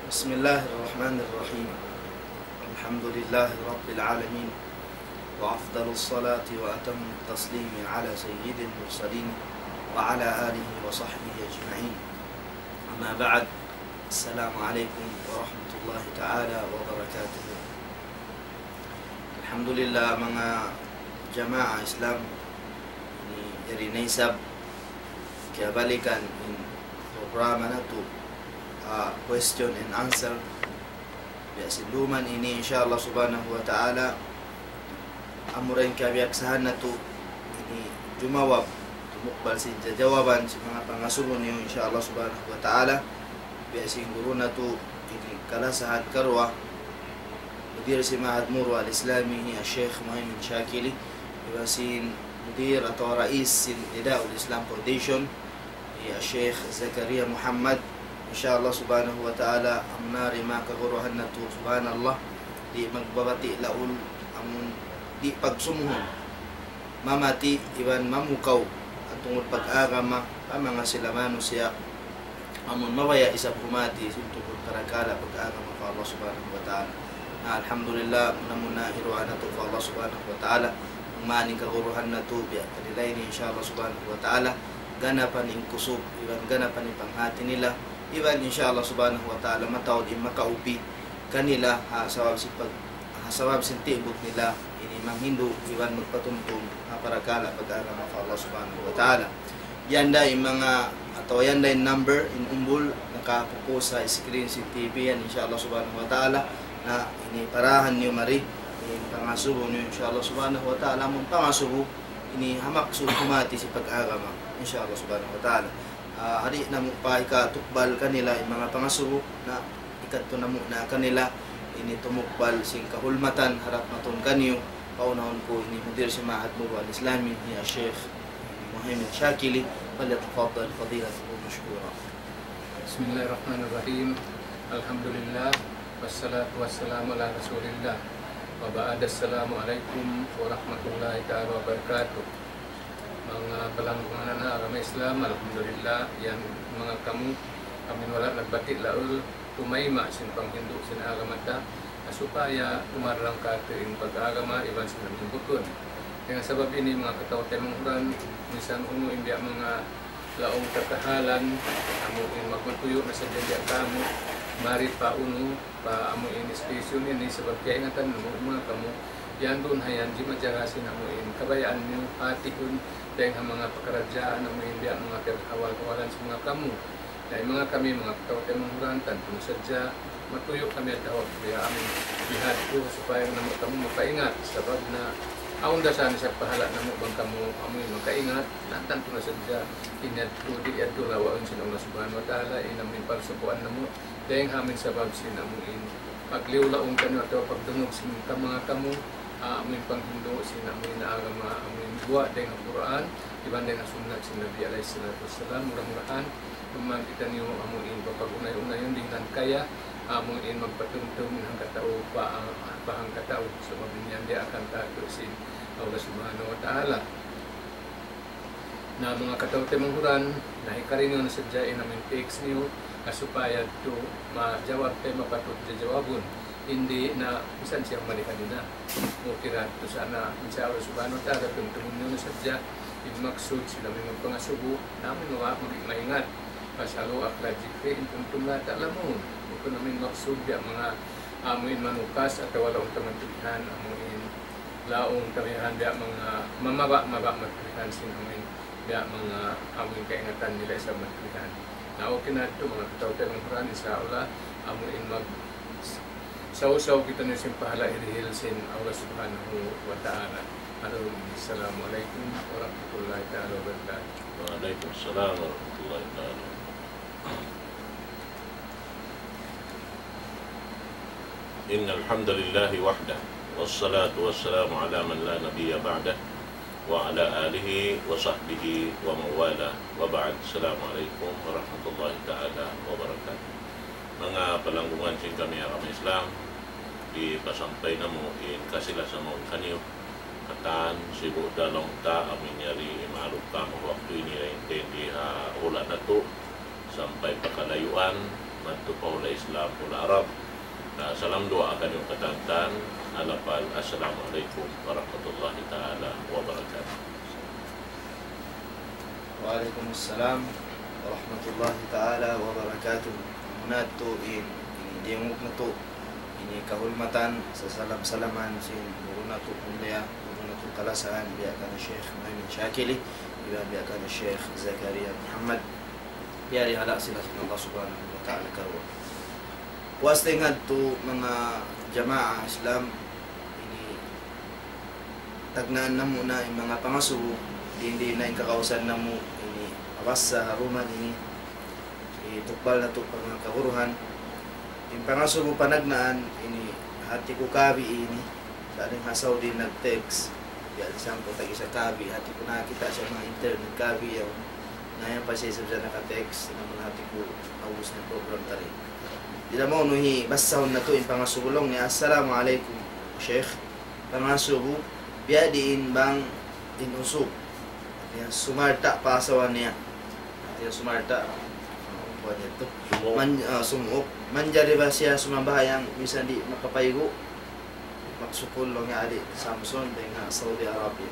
بسم الله الرحمن الرحيم. الحمد لله رب العالمين، وأفضل الصلاة وأتم التسليم على سيد المرسلين وعلى آله وصحبه أجمعين. أما بعد، السلام عليكم ورحمة الله تعالى وبركاته. الحمد لله mga jamaah Islam ni dari naisab kaya balikan in programa na to question and answer biasiluman ini insyaallah subhanahu wa ta'ala amurain kabiaksahan na to ini jumawab tumukbal sin jawaban si mga pangasulon niyo insyaallah subhanahu wa ta'ala biasin guru na to ini kalasahan karwa مدير سماحة مروة الإسلامي الشيخ مهيمن شاكلي يباسين مدير أو رئيس نداء الإسلام فونديشن الشيخ زكريا محمد إن شاء الله سبحانه وتعالى أمنار ما كغروها النتو سبحان الله di magbabati laul amun di pagsumuhon mamati iban mamukaw at tungod pag-agama mga silamano siya amun mawaya isab humati tungod karakala pag-agama pa Allah subhanahu wa ta'ala. Alhamdulillah muna hiruan na to Allah subhanahu wa ta'ala ang maning kaguruhan na to biya kanilay ni inshallah subhanahu wa ta'ala ganapan yung kusog iban ganapan yung panghati nila iban inshallah subhanahu wa ta'ala matawad yung makaupi kanila sabab sintibot nila ini mang Hindu iban magpatumtum para kala pag-agama pa Allah subhanahu wa ta'ala. Yanda yung mga atau yanda yung number in umbul nakapupo sa screen si TV yan inshallah subhanahu wa ta'ala na ini parahan niyo mari ini pangasubo niyo insyaallah subhanahu wa ta'ala mong pangasubo ini hamak humati si pag-agama insyaallah subhanahu wa ta'ala. Hari na mo pa ikatukbal kanila yung mga pangasubo na ikadto na mo na kanila ini tumukbal sing kahulmatan harap maton kanyo paunahon ko ini mudir si Ma'had Murwa al-Islami ni Sheikh Mehmet Shakili falyatafaddal fadilatuhu mashkura. Bismillahirrahmanirrahim. Alhamdulillah wassalatu wassalamu ala rasulillah wa ba'da. Assalamualaikum warahmatullahi ta'ala wabarakatuh. Mga palanggungan na agama Islam, alhamdulillah yang mga kamu kami wala nagbatik laul tumayma sin panghindu sin agama ta supaya tumarlang ka ing pag-agama iban sin bukon. Dengan sebab ini mga katawte manghuran minsan uno hindi mga laong kakahalan amo in magtuyo na sa diya kamu mari pa uno pa amo in station ini sebab kaya ingatan mo mga kamu yan doon hayan di majarasin amo in kabayaan niyo hati kun dahil mga pekerjaan amo in dia mga kawal-kawalan sa mga kamu dahil mga kami mga katawte manghurantan kung sadya matuyo kami at tawag kaya amin bihad ko supaya namo kamu makaingat sabab na aun dasan sa pahala namo bang kamu amoy makaingat nantan to na sadya inad to di adto lawaon sin Allah subhanahu wa ta'ala inamin pagsukuan namo dahil hamin sabab sin amuin pagliwlaong kanyo at pagdungog sin mga kamu amin panghindo sin amin na agama amin buwa dahil ang Quran iban dahil ang sunnat sin Nabi alayhi salatu wassalam murah-murahan kumang kita niyo amuin papagunay-unayon dengan kaya amuin magpatumtum ng katao pahang katao sabab niyan dia akan tato sin Allah subhanahu wa ta'ala na mga katao temanghuran nahikarin nyo na sadyain namin takes niyo supaya to majawab tayo mapatut jawabun hindi na bisan siyang mali kanina mo kira to sana insya Allah subhanahu wa ta'ala tumtumin nyo na sadya maksud sila may magpangasubo namin maging maingat pasalo akla jikri intum la ta'lamun bukan namin maksud ya mga amuin manukas at walong tamantuhan amuin laong tamihan dia mga mamaba matlihan sin amuin dia mga amuin kaingatan nila sa matlihan na okay na ito mga katawte ng Quran insyaAllah amuin mag saw kita nyo sin pahala irihil sin Allah subhanahu wa ta'ala. Assalamualaikum warahmatullahi ta'ala wabarakatuh. Waalaikumsalam warahmatullahi ta'ala. Innal hamdalillah wahdah wassalatu wassalamu ala man la nabiyya ba'dah wa ala alihi wa sahbihi wa mawala wa ba'd. Assalamualaikum warahmatullahi ta'ala wabarakatuh. Mga palanggungan sin kami agama Islam ipasampay na mo in kasila sa mga kanyo katan sibu dalong ta amin yari maalog ka mo waktu ini intendi ha ula na to sampai pakalayuan madto pa ula Islam ula Arab. Na salam doa akan yung katantan alapal. Assalamualaikum warahmatullahi ta'ala wabarakatuh. Waalaikumsalam warahmatullahi ta'ala wabarakatuh. Muna to in diyong na to ini kahulmatan sa salam-salaman sin guru na to kuliah guru na to kalasan biya ka na Sheikh Muhammad Shakili biya ka na Sheikh Zakaria Muhammad biya hala sila sa Allah subhanahu wa ta'ala karwa. Puas tingad to mga jamaah Islam ini tagnaan na muna yung mga pangasubo hindi na yung kakausan na mo ini awas sa haruman ini itukbal na to mga kahuruhan yung pangasubo panagnaan ini hati ko kabi ini daling hasaw din nag-text yan sampo tag isa kabi hati ko nakita siya mga internet kabi yung ngayon pa siya sa naka-text naman hati ko awus na program tari. Dila mo nuhi basahon na to in pangasubulong ni assalamualaikum Sheikh pangasubo biya diin bang inusub yan sumarta pasawan niya yan sumarta buwan ito sumuok manjari ba siya sumabahayang minsan di makapaygo maksukul lang nga adi Samson dengan Saudi Arabia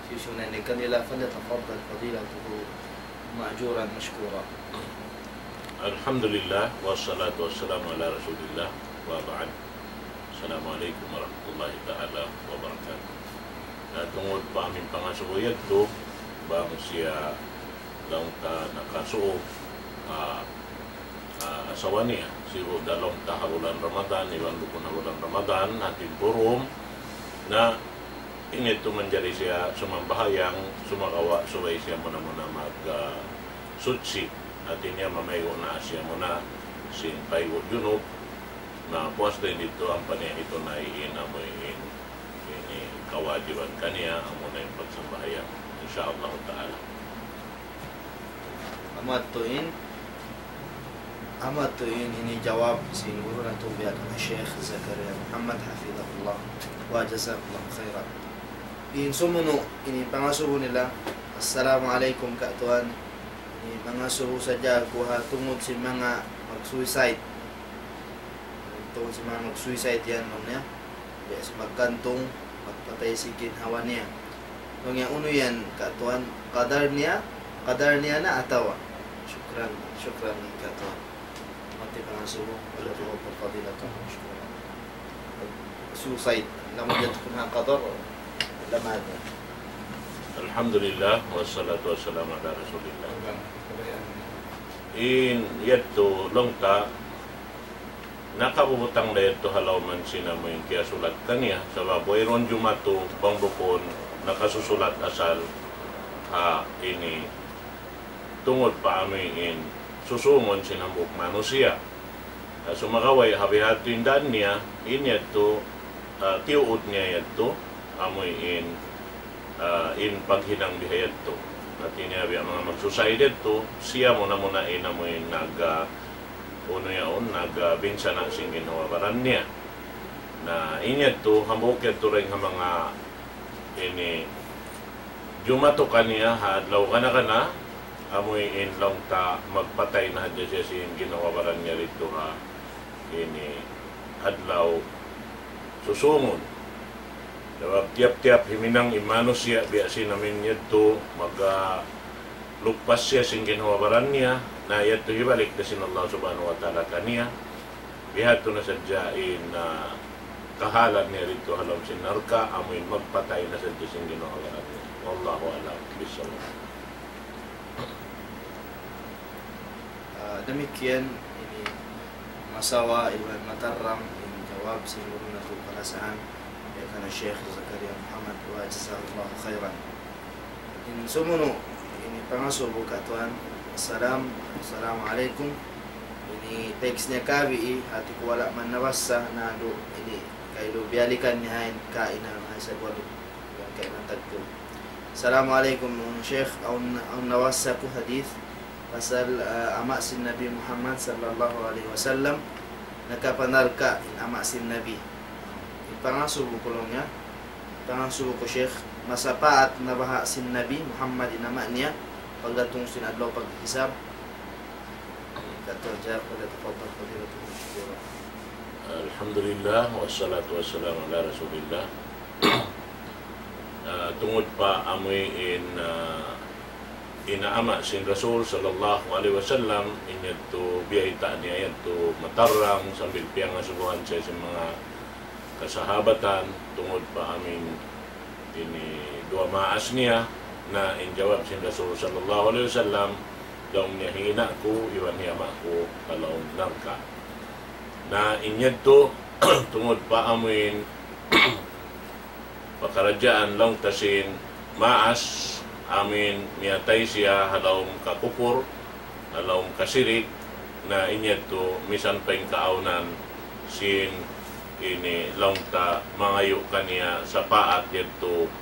siyusunan ni kanila falyatafaddal fadilatuhu ma'juran mashkura. Alhamdulillah wassalatu wassalamu ala Rasulillah wa ba'd. Assalamualaikum warahmatullahi ta'ala wabarakatuh. Tungod pa aming pangasubuyag to bang siya lang ta nakasuo asawa niya sigo dalong tahabulan Ramadan iwan ko na bulan Ramadan natin purum na ingit to manjari siya sumambahayang sumakawa suway siya muna mag sutsi at niya mamayo na siya muna sin paygo junub na puas din dito ang paniya ito na iinamoyin ini kawajiban kaniya ang muna yung pagsambahayang insyaallah ta'ala. Amat tuin ini jawab si guru na tubiya ka Sheikh Zakaria Muhammad hafizahullah wa jazakallahu khairan. In sumuno ini pangasubo nila assalamualaikum ka tuan ini pangasubo sadya kuha tungod si mga mag-suicide tungod si mga mag-suicide yan nung niya biya si magkantong magpatay si ginhawa niya nung yan uno yan ka tuan kadar niya na atawa syukran ka tuan mati pangasubo wala to po fadilatun syukran suicide naman dito kung qadar lamad. Alhamdulillah wassalatu wassalamu ala Rasulillah. In yadto longta nakabubutang na yadto halaw man sinamoy kaya sulat kaniya sa baboyron jumato pangbukon nakasusulat asal ini tungod pa amin susungon sinambuk manusia sumakaway habihatin dan niya in yadto tiuod niya yadto amoy in paghinang bihayat to at inabi ang mga mag-suicide to siya muna inamoy nagbinsa na sing ginawabaran niya na inyat to hambukit to rin mga ini jumato kaniya hadlaw kana amoy in lang ta magpatay na hadya siya sing ginawabaran niya rito ini hadlaw susungon. Tiap-tiap himinang imanos siya biyasin namin yadto lukpas siya sing ginawabaran niya na yadto hibalik na sin Allah subhanahu wa ta'ala kaniya bihato na sadyain na kahalan niya rito halam sinarka amoy magpatay na sadya sing ginawabaran niya. Wallahu a'lam bishawab. Demikian ini masawa iwan mataram ini jawab siguro na ito palasaan karena Syekh Zakaria Muhammad wa jazakallahu khairan. In sumuno ini pangasubo ka tuan assalamualaikum ini text niya kabi hati ko wala man nawasa na do ini kay do bialikan niya kain na sa kwado kay nantagto. Assalamualaikum Syekh ang nawasa ko hadith pasal ama sin Nabi Muhammad sallallahu alaihi wasallam nakapanarka ama sin Nabi pangasubo ko lang niya pangasubo ko Sheikh masapaat na baha sin Nabi Muhammad inama niya pagdatong sinadlaw pag-isab كترجاء ولتفضل فضيلته مشكورا. Alhamdulillah, wassalatu wassalamu ala rasulillah. Tungod pa amoy inaama sin Rasul sallallahu alaihi wasallam inyad to biyayta niya yan to matarang sambil piyang nasubuhan siya sa mga kasahabatan tungod pa amin ini dua maas niya na injawab sin Rasul sallallahu alaihi wasallam daw niya hina ko iwan niya ko kalaw narka na inyad to tungod pa amin pakarajaan lang tasin maas amin miyatay siya halawang kakupur halawang kasirik na inyad to misan pa yung kaaunan sin ini lang ta mangayo kaniya sa paat yadto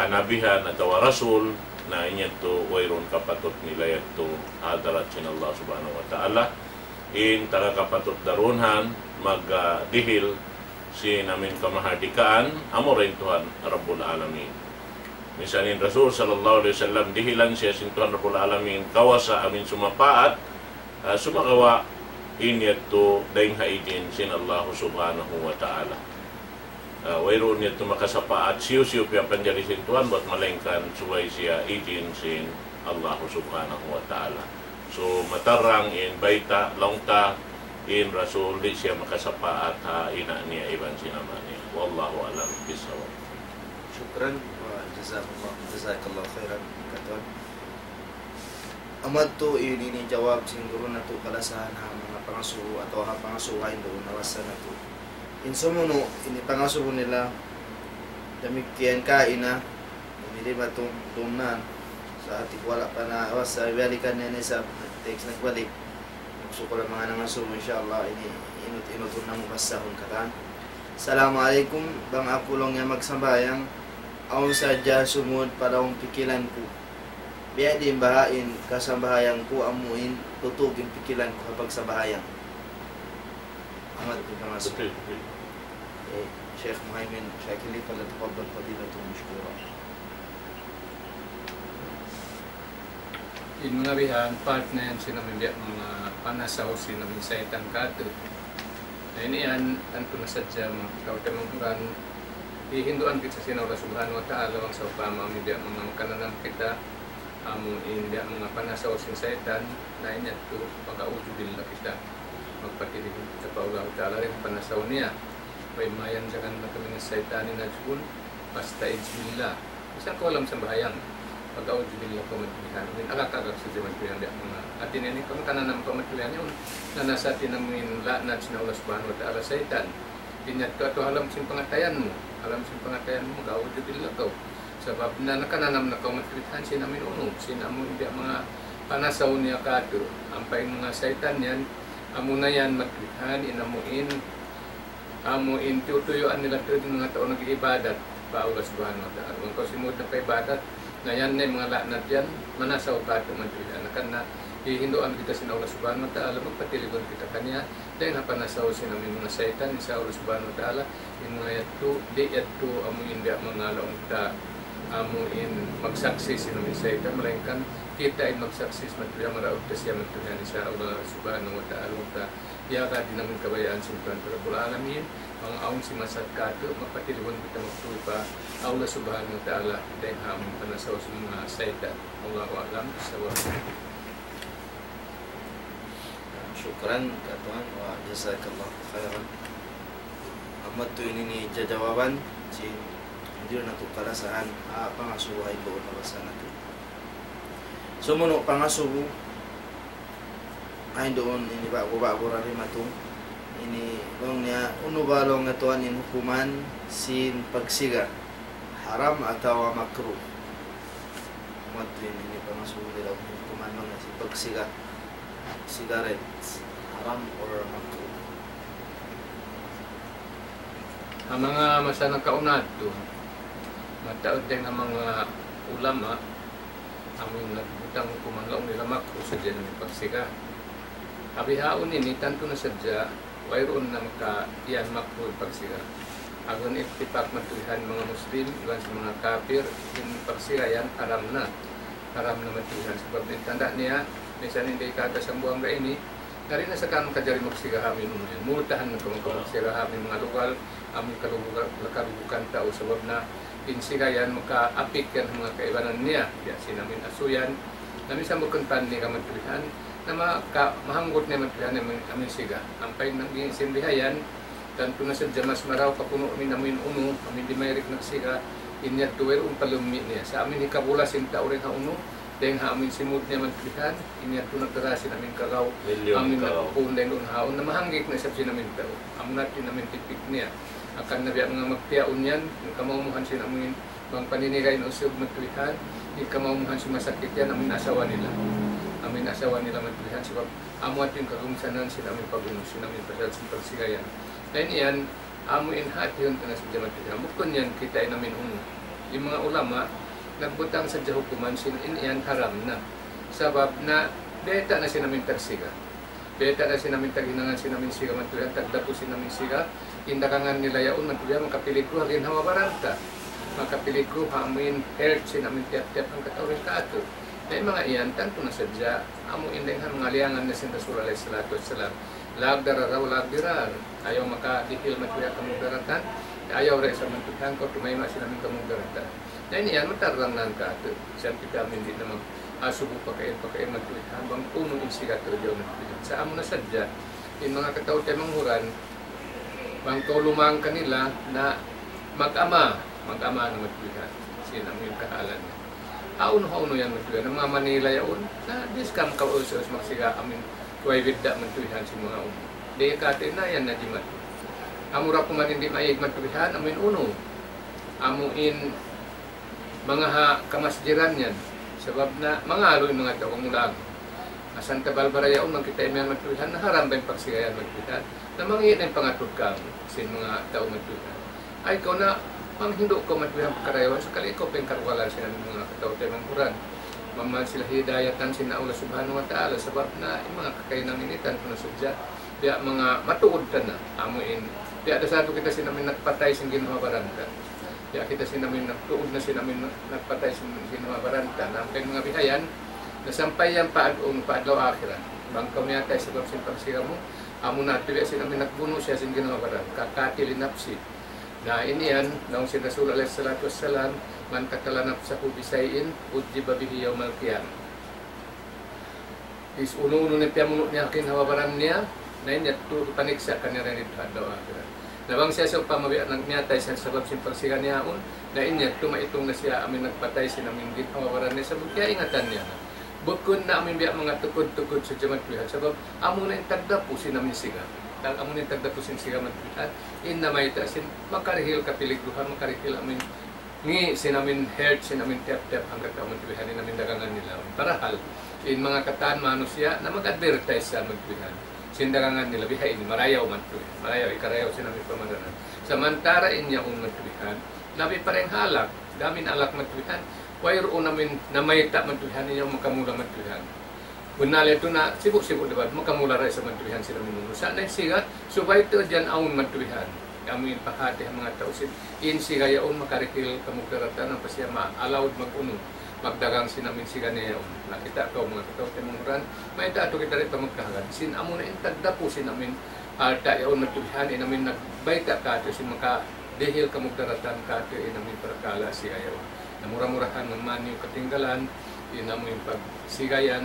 kanabihan atau rasul na inyad to wayron kapatot nila yadto adarat sin Allah subhanahu wa ta'ala in taga kapatot darunhan magdihil si namin kamahardikaan amo rin Tuhan Rabbul Alamin. Misalin Rasul sallallahu alaihi wasallam dihilan siya sin Tuhan Rabbul Alamin kawasa amin sumapaat sumakawa inyat to daing haidin sin Allah subhanahu wa ta'ala. Wayroon niya to makasapaat siyo-siyo piya panjari sin Tuhan buat malengkan suway siya idin sin Allah subhanahu wa ta'ala. So matarang in baita longta in Rasul di siya makasapaat ha ina niya iban sinama niya. Wallahu alam bisawab. Syukran wa jazakallah khairan katon. Amad to ini jawab siguro na to kalasahan ha mga pangasuho atau ha pangasuhain doon nawasan na to. Insumono ini pangasuho nila damikian kaina hindi ba itong tumnan sa atik wala pa na awas sa balikan niya sa text nagbalik gusto ko lang mga nangasuho insyaAllah ini inutun na mo basahon katan. Assalamualaikum bang ako lang nga magsambayang aon sadya sumud para ang pikilan ko biya din bahain kasambahayang ko amuin tutugin pikilan ko kapag sa bahayang amat ko pangasuho. Sheikh Muhaymin Shakili falyatafaddal fadilatuhu mashkura. In mga bihan, part na yan sinamindya mga panasaw sinamin sa itang kato. Na ini yan, tanto na sadya mga kautamang Quran, hihinduan kita sa sinawla subhanahu wa ta'ala wang sa upama mindya mga makananam kita amu indya mga panasaw sin sa itan na inyat to pagkaujudin na kita magpatilig sa paulaw ta'ala rin panasaw niya. May mayan jangan matamin sa itanin na jukun basta ijbillah isang ko alam sa bahayang pag-audjubillah pamatulihan min agak-agak sa jaman ko yan mga atin yan kung kananam pamatulihan yun na nasa atin namin laanat na Allah subhanahu wa ta'ala sa itan dinyat ko ato alam sin pangatayan mo mag-audjubillah ko sabab na nakananam na pamatulihan sin namin unong sin amo hindi mga panasaw niya kato ampay mga sa itan yan amo na yan matulihan inamuin amo intutuyuan nila ito yung mga taon nag-iibadat pa Allah subhanahu wa ta'ala. Kung kasimod na pa-ibadat, na yan na mga laknat yan, manasaw ka ito mantulian. Nakan na hihinduan kita sin Allah subhanahu wa ta'ala, magpatiligon kita kanya, dahil napanasaw sinamin mga saitan, sa Allah subhanahu wa ta'ala, in mga yato, di yato, amo hindi mga laong ta, amo in magsaksi sinamin saitan, malangkan, kita in magsaksis mantulian, maraog ta siya mantulian sa Allah subhanahu wa ta'ala, Yaka din namin kabayaan sa Tuhan Rabbul Alamin mga aong si Masad Kato magpatiliwan kita magtupa Allah subhanahu wa ta'ala dahil hamon panasaw sa mga saitan Allahu alam sa wala. Syukran katuan wa jazakallah khairan. Amat to ini ni jawaban si hindi na to kalasahan pangasuhay doon na basa na to. Sumuno pangasuho ay doon ini bago rin matong ini long niya uno balong nga tuan in hukuman sin pagsiga haram atau makruh matrin ini pangasulo nila hukuman mga sin pagsiga cigarettes haram or makruh. Ang mga masanang kaunad to mataod din ang mga ulama amin nagbutang hukuman lang nila makruh sa dyan ng pagsiga. Abihaon ini tanto na sadya wayroon na maka-iyan makruh pagsiga. Agon itipak matulihan mga Muslim iwan sa mga kafir yung pagsiga yan haram na matulihan. Sebab tanda niya Minsan hindi katas ang buwang ini. Dari na sa kanong kajari magsiga amin unin. Multahan ng magsiga amin mga lugar, amin kalubukan tao sabab na insigayan maka-apik yan mga kaibanan niya. Ya, sinamin asuyan. Namin sa mukuntan ni kamantulihan na mahanggot niya mantulihan amin siga. Ampay nang sinbihayan, tanto na sa jamas maraw kapuno amin uno, amin di mayrik nagsiga, inyat tuwer palumi niya. Sa amin ikabula sinta uring ha uno, dahil ha amin simut niya mantulihan, inyat to nagdarasin amin kagaw, amin nagpupun dahil doon haon na mahanggik na isap sinamin tao. Amin natin namin tipik niya. Akan nabiya mga magtiyaon yan, yung kamumuhan sinamin bang paninigay na usog mantulihan, yung kamumuhan si masakit yan, amin asawa nila. Amin asawa nila mantulihan, sebab amuat yung kagumsanan sinamin pag-unos, sinamin pasal sa pagsigayan. Dahil yan, amuin hati yung tanas sa mantulihan. Bukon yan, kita namin uno. Yung mga ulama, nagbutang sa hukuman, yan haram na. Sabab na, beta na sinamin tagsiga. Beta na sinamin taghinangan sinamin siga mantulihan, tagdapo sinamin siga, indakangan nila yaon mantulihan, makapiligro, hagin hawabaranta. Makapiligro, amuin health, sinamin tiap-tiap ang katawin kaato. Dahil mga iyan, tanto na sadya, amuin din mga liangan na sin Rasul alayhi salatu wassalam. Lag dararaw, lag dirar. Ayaw makadihil mantulihan kamudaratan, ayaw rin sa mantulihan ko, tumayma sinamin kamudaratan. Dahil iyan, matarang nan kaato. Siyang kita hindi na mag-asubo pakain mantulihan, bang unong insigato diyo mantulihan. Sa amo na sadya, in mga katawin tayo manghuran, bang tulumang kanila na mag-ama na mantulihan. Sinamin yung kahalan niya. Auno yan mantulihan. Ang mga Manila yaon, na diskam kausos magsiga amin kuway vidda mantulihan si mga uno. Di katin na yan na di matu. Amura kuman hindi maig mantulihan, amin uno. Amuin mga kamasjiran yan. Sebab na mga aloy mga tao mulag. Santa Barbara yaon, magkita yung mantulihan, na haram ba yung pagsigayan mantulihan, na mangin ang pangatod kang sin mga tao mantulihan. Ay ikaw na, hindo ko mantulihan pagkarayawan, sakali ikaw pa yung karwalan sila ng mga katao tayo manghuran. Maman sila hidayatan sin Allah subhanahu wa ta'ala, sabab na yung mga kakainang initan kung nasudya, kaya mga matuod ka na, amuin. Kaya dasado kita sinamin nagpatay sin ginawa baranta. Kaya kita sinamin nagtuod na sinamin nagpatay sin ginawa baranta. Na ang mga bihayan, nasampay yan paadlaw akhiran. Bangkaw niya tayo sa babsin pagsira mo, amo na tuloy sinamin nagbuno siya sin ginawa baranta. Kakatili napsi. Na iniyan, naong si Rasul alayhi salatu wassalam, man katalanap sa kubisayin, udji babihi yawmal qiyamah. Is uno-uno na piyamunot niya akin hawabaran niya, na inyat to paniksa kanya rin ito adlaw akhiran. Nabang siya sa pamabiak nagmiyatay sa sabab sin pagsiga niya na inyat tumaitong na siya amin nagpatay sinamin din hawabaran niya, sabab kaya ingatan niya. Bukod na amin biyak mga tukod-tukod sa jaman tulihan, sabab amo na yung tagdapo sinamin siga. Dahil amo na yung tagdapo sin siga mattulihan, in na may tasin, makarihil kapiligruhan, makarihil amin ngi sinamin health, sinamin tiap-tiap hanggang taon tulihan, namin dagangan nila. Parahal, in mga kataan mano siya na mag-advertise sa magtulihan. Sindagangan nila, bihain, marayaw mantulihan. Marayaw, ikarayaw sinamin pamadanan. Samantara inya mantulihan, labi pa rin halak, damin alak mantulihan, wayro namin na may ta mantulihan ninyo makamula mantulihan. Bunal ito na sibuk-sibuk diba, makamula rin sa mantulihan sila minuno. Saan na siga, subay ito dyan aun mantulihan. Amin pahati ang mga tausin. In siga yaon makarikil kamugdaratan ang pasya ma-allowed mag-uno. Magdagang sinamin siga niya yaon. Nakita ko mga katao tayo manghuran, may tato kita rin pamagkahagan. Sin amo na intagdapo sinamin alta yaon mantulihan, inamin nagbayta kato sin makadehil kamugdaratan kato inamin parakala siga yaon. Namura-murahan naman yung katinggalan, yun naman yung pagsigayan,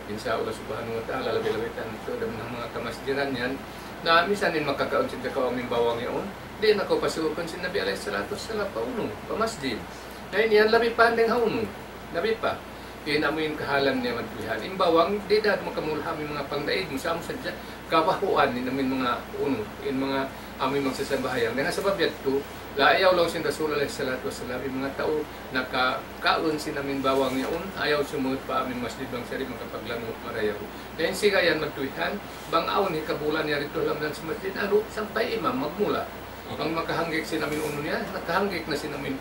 insya Allah subhanahu wa ta'ala, labi-labitan ito ng mga kamasjiran yan, na minsan din makakaon sinta ka aming bawang yun, di na ko pasukon sin Nabi alayhi salatu wassalam pauno, pamasjid. Dahil yan, labi pa ang hauno, labi pa. Yun naman yung kahalan niya mantulihan. Yung bawang, di dahil makamulha aming mga pangdaig, musa mo sadya, kabahuan din namin mga uno, yung mga aming magsasambahayan. Dahil sa babiyat to, laayaw lang sin Rasul alayhi salatu wassalam, yung mga tao nakakaon sin namin bawang yaon, ayaw sumut pa aming masjid bang sari makapaglangot marayaw. Dahil siga yan magtuihan, bang aon hikabulan niya rito lang sa masjid, ano, sampay imam magmula. Ang makahanggik sin namin uno niya, nakahanggik na sin namin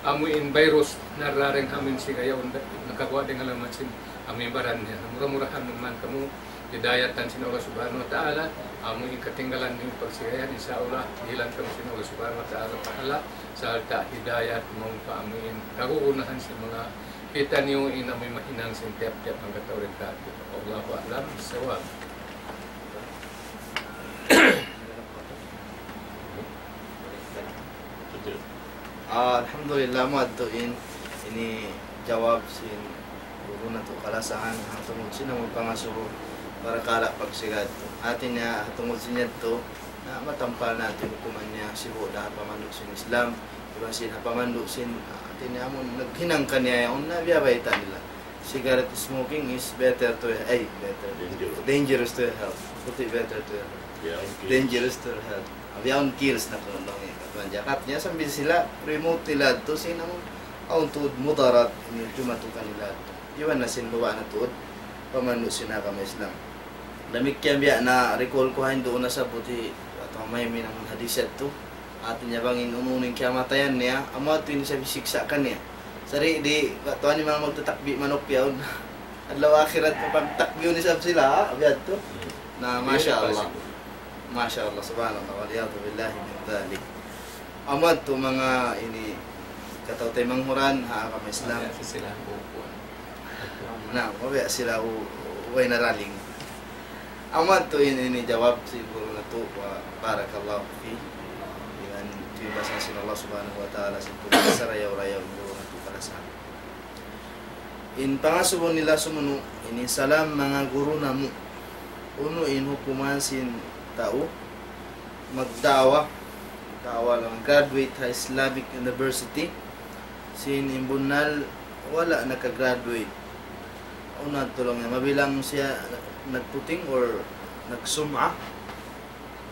amuin virus na raring amin siga yaon, nakagawa din alamat sin aming baran niya. Mura-murahan naman kamo, hidayatan sin Allah Subhanahu wa taala, amo ikatinggalan din pagsigayan insyaallah hilan kami sin Allah Subhanahu wa taala pahala sa hidayat mong paamin kaguunahan sa mga kita niyo inamoy mahinang sin tiap-tiap ang katawid Allahu a'lam bissawab. Alhamdulillah mo ato ini jawab sin guru na to kalasahan ang tungod sina mo pangasuro para kala pagsigad to atin niya tungod sinya to na matampal natin hukuman niya sibo na pamandok sin Islam diba sin pamandok sin atin niya mo naghinang kaniya yung nabiyabayta nila cigarette smoking is better dangerous to your health better to your health dangerous to your health abiyaon kills na kung jakat niya sambil sila remote nila to sina mo ang tuod mudarat ni jumatukan nila to iwan na sin bawa na tuod pamanu sina kami Islam lamig kaya biya na recall ko hain doon na sa buti at may minang hadisat to atin niya bang inununin kaya matayan niya amo ato yun sa bisiksakan niya sari di batuan ni mga magtatakbi manok yaon adlaw akhirat papagtakbi ni sab sila abiyad to na masya Allah subhanallah waliyadu billahi min dhalik amad to mga ini kataw tay manghuran ha kami Islam sila bukuan na mabaya sila way naraling amad to ini jawab siguro na to wa barakallahu fi dengan tibasa sin Allah subhanahu wa taala sin sa rayaw-rayaw na to para sa in pangasubon nila sumuno ini salam mga guru namo uno in hukuman sin tao magdawa lang graduate sa Islamic University sin imbunal wala nakagraduate una tulong niya mabilang siya nagputing or nagsum'a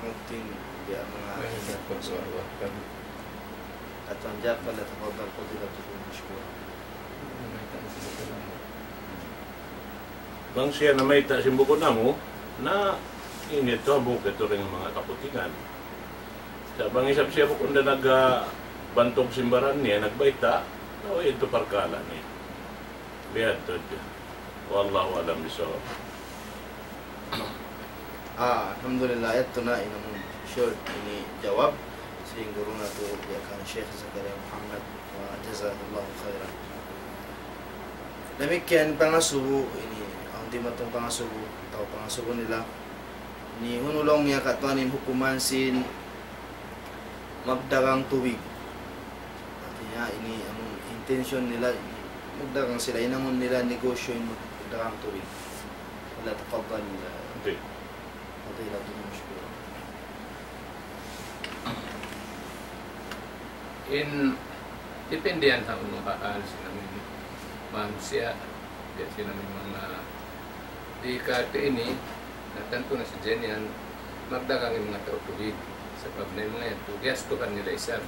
muting dia mga at anjak pala tawag ko dito sa school bang siya na may simbukon namo na init to bukit to rin mga kaputingan sabang isap siya po kung na nagbantog simbaran niya, nagbaita, ito parkala niya. Biyad to dyan. Wallahu alam bisawab. Alhamdulillah, ito na inamon short ini jawab siguro na to kan Sheikh Zakaria Muhammad wa jazakallahu khairan. Demikian pangasubo ini ang di matong pangasubo tao pangasubo nila ni hunulong niya katuanin hukuman sin magdagang tuwig. Artinya ini ang intention nila magdagang sila inamon nila negosyo yung magdagang tuwig. Wala tafadhal nila. Okay. Fadilat al-mashkur. Depende yan sa unuhaan sinamin manusia dia sinamin mga di karte ini natanto na si Jen yan magdagang yung mga tao tuwig. Sebab na mga ito, gastuhan nila isang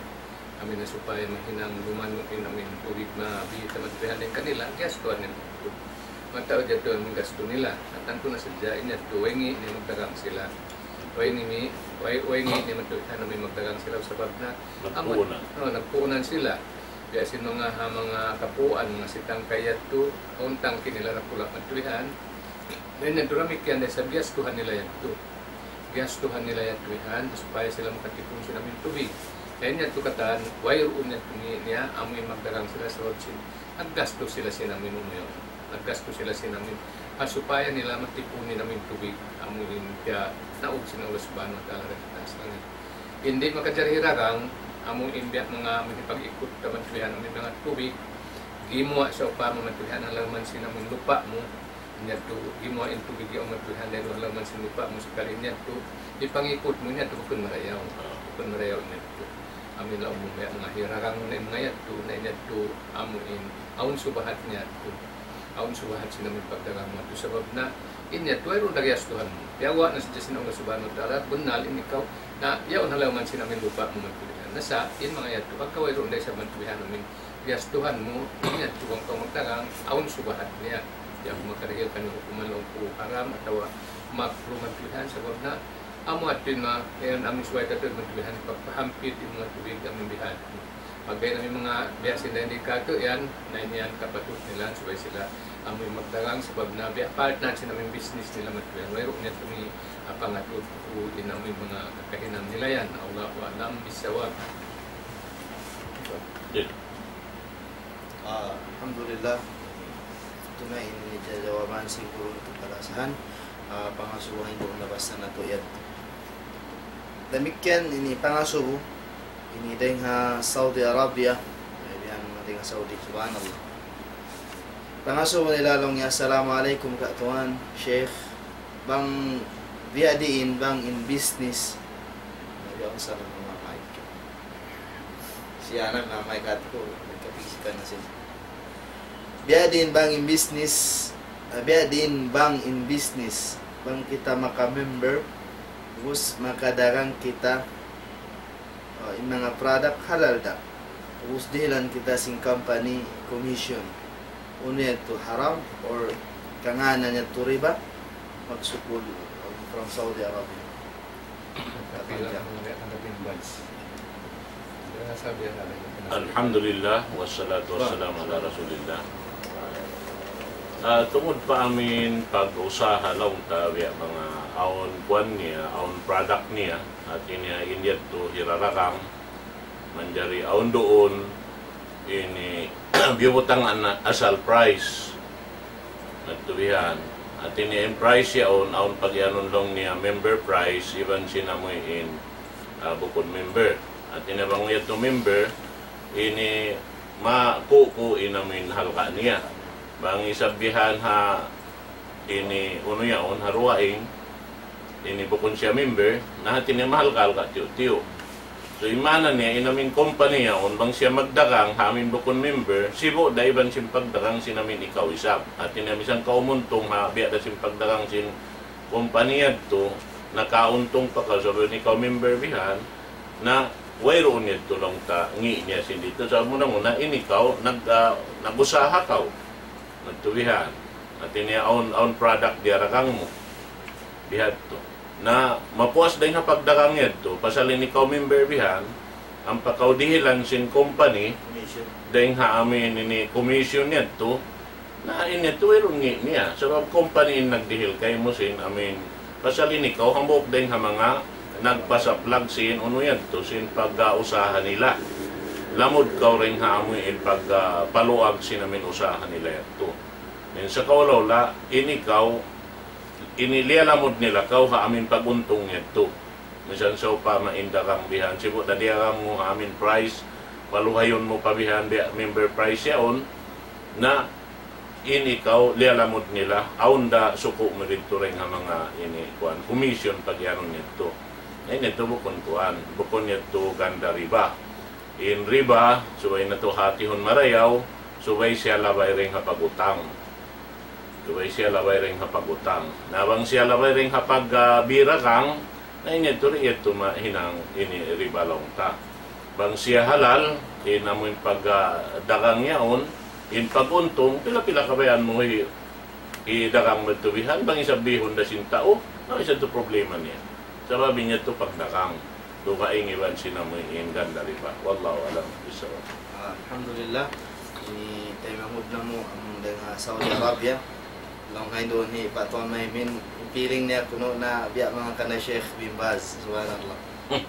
kami na supaya mahinang lumanukin namin tubig na bihita magbihan din kanila, gastuhan nila ito. Mga tao dyan doon ang gasto nila. Natanto na sadya, inya ito, wengi ni magdagang sila. Wengi ni magdagang namin magdagang sila. Sebab na, nagpuunan sila. Kaya sin mga kapuan, mga sitang kayat ito, untang kinila na pulak magtulihan. Then, nagduramikyan dahil sa gastuhan nila yan ito. Gastuhan nila yung tuwihan supaya sila makatipon sila ng tubig. Kaya niya tukatan, wayroon niya amoy magdarang sila sa rodsin. Naggasto sila sinamin umuyo. Naggasto sila sinamin. Supaya nila matipunin namin tubig. Amoy kaya naog sinaulas ba na talaga taas lang. Hindi makadjarhirarang amoy imbiyak mga magipag-ikot naman tuwihan namin mga tubig. Gimuha sa upama matuwihan ang laman sinamin lupa mo. Niya to gimo in tubig yung matuhan dahil wala man sinupa mo sekali niya to ipangikot mo niya to kun marayaw niya to amin la mo mga hirarang na mga to na niya to amuin aun subahat niya to aun subahat sinamin pagdagang mo to sabab na inya to ay nagyastuhan mo yawa na sa Diyos na subhanahu wa ta'ala bunal in ikaw na yaw na lang man sinamin lupa mo matuhan nasa in mga yato pagkaway ron dahil sa matuhan namin yastuhan mo inya to kung magdagang aun subahat niya yang makarigil kan hukuman longku haram atau makrumantuhan sebab na amo atin na ngayon aming suway kato mantuhan pagpahampit yung mga tubig aming bihan pagay namin mga biyasin na indikato yan na iniyan kapatut nila suway sila amoy magdarang sebab na biya partner sa naming business nila matbiyan. Mayroon niya tumi pangatod ko din amoy mga kakahinam nila yan. Allah wa alam bisawab. Alhamdulillah, ito na ini jawaban siguro ito kalasahan. Pangasuhan ko nabasa na ito yan. Demikian ini pangasubo ini dengan Saudi Arabia, yang dengan Saudi, subhanallah. Pangasubo nilalong niya, assalamualaikum kak tuan Sheikh, bang biadiin bang in business. Nagyawang salam mga mic. Siya na mga mic at ko, nagkapisikan na siya. Biadiin bang in business, biadiin bang in business, bang kita maka-member, terus makadarang kita yung mga product halal da. Terus dihilan kita sing company commission. Uno ito haram or kanganan niya to riba, magsukul from Saudi Arabia. Alhamdulillah, wassalatu wassalamu ala rasulillah. Tungod pa amin pag-usaha lang tabi mga aon kuan niya, aon product niya, at iniyat to hirarakang manjari aon doon ini biyutang asal price at tubihan at ini yung price yaon aon pag-ianon lang niya member price even sinamoy in bukod member at inabang niya to member ini makuku inamin halka niya bang isabihan ha ini uno yaon haruaing ini bukod siya member na hatin niya mahalkal ka tiyo-tiyo. So imana niya inamin company yaon bang siya magdagang hamin bukod member sibo da iban sim pagdagang sinamin ikaw isap at inamisang kaumuntong ha biya da sim pagdagang sin kompanya to nakauntong pa ka so ikaw member bihan na wayroon niya tulong ta ngi niya sin dito sa muna inikaw nagusaha kaw nagtuwihan at niya own product diarakang mo bihad to na mapuas din nga pagdagang yadto pasalin ikaw member bihan ang pakaudihilan sin company din ha amin ini commission yadto na inito iron niya so company nagdihil kay mo sin amin pasalin ikaw hambok din ha mga nagpasaplag sin uno yadto sin pag-usahan nila lamod kaw rin ha amoy pagpaluag sinamin usahan nila ito. Sa kaulawla, inikaw, inilialamod nila kaw ha amin paguntong ito. Minsan sa pa maindarang bihan. Sibo na diarang mo ha amin price, paluhayon mo pabihan member price yaon, na inikaw, lialamod nila, aunda suko mo dito rin ha mga inikuan, commission pag yanon nito. Ngayon ito bukon nito ganda riba. In riba, subay na to hatihon marayaw, subay siya labay ring hapagutang. Subay siya labay ring hapagutang. Nabang siya labay ring hapagbira na inyo ito mahinang ini riba lang ta. Bang siya halal, inamoy pagdagang yaon, in paguntong, pila-pila kabayan mo dagang magtubihan, bang isabihon na sintao, isa to problema niya. Sababi niya to pagdagang. Dukaing iban sinamoy in ganda riba. Wallahu alam bisawab. Alhamdulillah. Ini tayo mahud na mo ang dengan Saudi Arabia. Lang kayo doon patuan may min feeling niya kuno na biya mga kana Sheikh bin Baz. Subhanallah.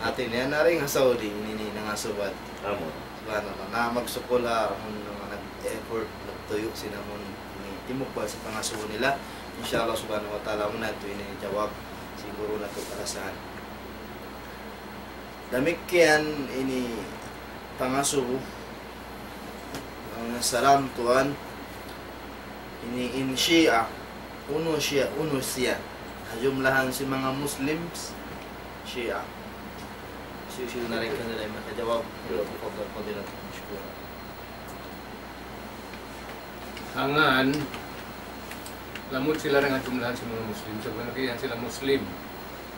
Atin niya na rin nga Saudi ini nga subat. Amo. Subhanallah. Na magsukula kung nag-effort nagtuyo sinamon ni timok ba sa pangasubo nila. Inshallah subhanahu wa ta'ala mo na ito ini jawab siguro na ito kalasahan. Demikian ini pangasubo ang salam tuan ini in Shia uno siya jumlahan si mga Muslims Shia siya na rin kanila yung makajawab hangan lamod sila rin ang jumlahan si mga Muslim so kaya sila Muslim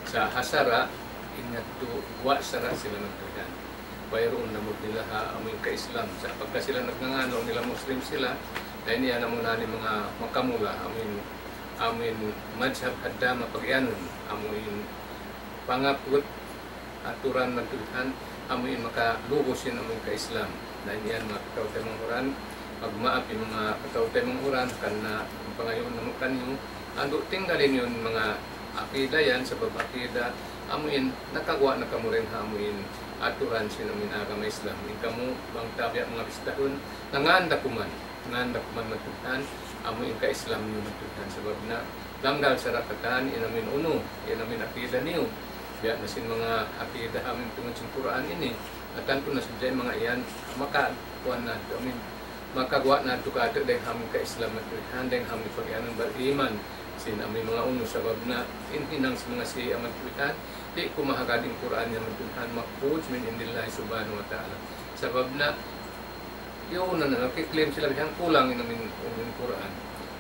sa hasara inatu wa sara sila nagtugan. Bayroon na mo nila ha amin ka-Islam. Sa pagka sila nagnangano nila Muslim sila, dahil niya na muna ni mga makamula amin madhab hadda mapag-ianon amin pangapot aturan magtugan amin makalugos yun amin ka-Islam. Dahil niyan makakaw tayo mga Quran magmaap yung mga katautay mga uran kana pangayon ng kanyo ando tinggalin yun mga akida yan sa akida amuin nakagawa na kamo rin hamuin aturan sinamin agama Islam in kamo bang tabya mga bistahon nanganda kuman matuhan amuin ka Islam niyo matuhan sabab na langgal sa rakatan inamin uno inamin akida niyo biya na sin mga akida amin tungod sa Quran ini at tanto na sa mga iyan makakuan na amin makagawa na ito ka dahil kami ka Islam at handang kami pag-ianan beriman sin amin mga uno sabab na inhinang sa mga si amat tuwihan di kumahagading Quran yang tuhan makpuj min indillahi subhanahu wa ta'ala sabab na yun na nakiklaim sila bihan kulang namin Quran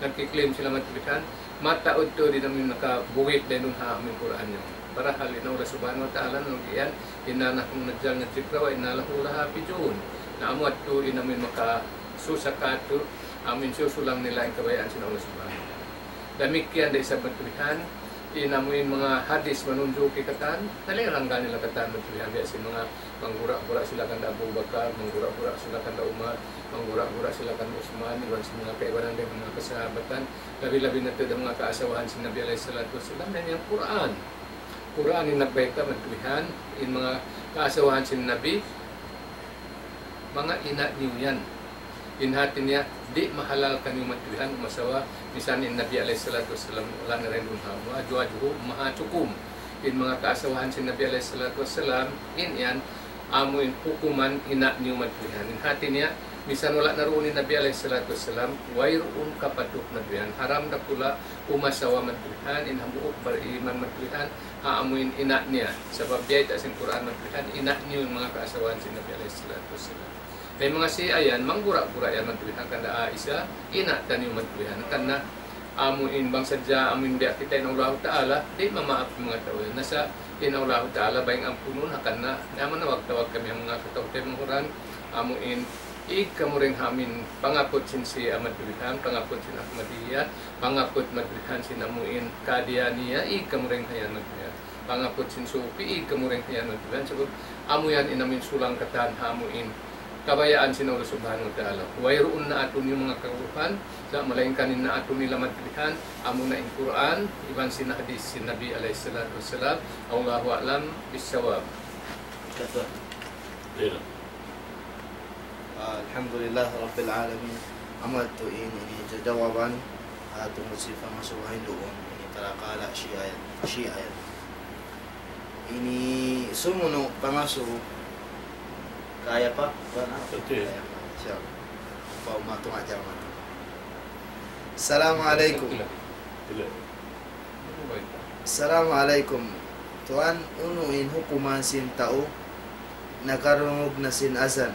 nakiklaim sila matuwihan mataod to di namin nakabuwit din nun ha amin Quran yun para halin na Allah subhanahu wa ta'ala nung iyan inanah kong nadyal na tikrawa inalahu laha pijun na amuat to inamin susakato amin susulang nila ang kabayaan sa Allah subhanahu wa ta'ala damikian dahil sa matuwihan inamuin mga hadis manunjuki katan naliranggan nila katan matuwihan dahil sa mga manggura-gura sila kanda Abu Bakar manggura-gura sila kanda Umar manggura-gura sila kanda Usman iwan sa mga kaiwanan din mga kasahabatan labi-labi na ito mga kaasawahan si Nabi alayhi salatu wasalam na yung Quran yung nagbayta matuwihan in mga kaasawahan si Nabi mga ina niyo yan inhati niya di mahalal kanyang matuwihan umasawa misan in Nabi alayhi salatu wasalam wala na rin unhawa ajuajuhu mahacukum in mga kaasawahan si Nabi alayhi salatu wasalam in yan amuin hukuman ina niyo matuwihan inhati niya misan wala na roon ni Nabi alayhi salatu wasalam wayroon kapatuk matuwihan haram na pula umasawa matuwihan in hamuok beriman matuwihan aamuin ina niya sabab biyay tasin Quran matuwihan ina niyo yung mga kaasawahan si Nabi alayhi salatu wasalam kaya mga si ayan manggura-gura yan matuwihan kanda Aisha ina tan yung matuwihan kana amuin bang sadya amin biya kita ng Allah Ta'ala di mamaap mga tao nasa in Allah Ta'ala bayang ang puno na kana naman na wag-tawag kami ang mga katautay mga Quran amuin kamuring hamin pangapot sin si Ahmadiyah pangapot sin Ahmadiyah pangapot madrihan sin amuin Qadianiyah kamuring hayan madrihan pangapot sin Sufi kamuring hayan madrihan sebab amuyan inamin sulang katan hamuin kabayaan sin Allah subhanahu wa ta'ala wayroon na aton yung mga kaguruhan sa malaingkanin na aton nila madrihan amo na in Quran iban sin hadis sin Nabi alayhi salatu wassalam Allahu a'lam bissawab. Alhamdulillah Rabbil Alamin amal to ini jawaban tungkol sa pamasuhay doon ini tarakala Syiah ini sumuno pangaso kaya pa betul siap pa matung aja man Assalamualaikum tuan unuin hukuman sin tao nakarungog na sin azan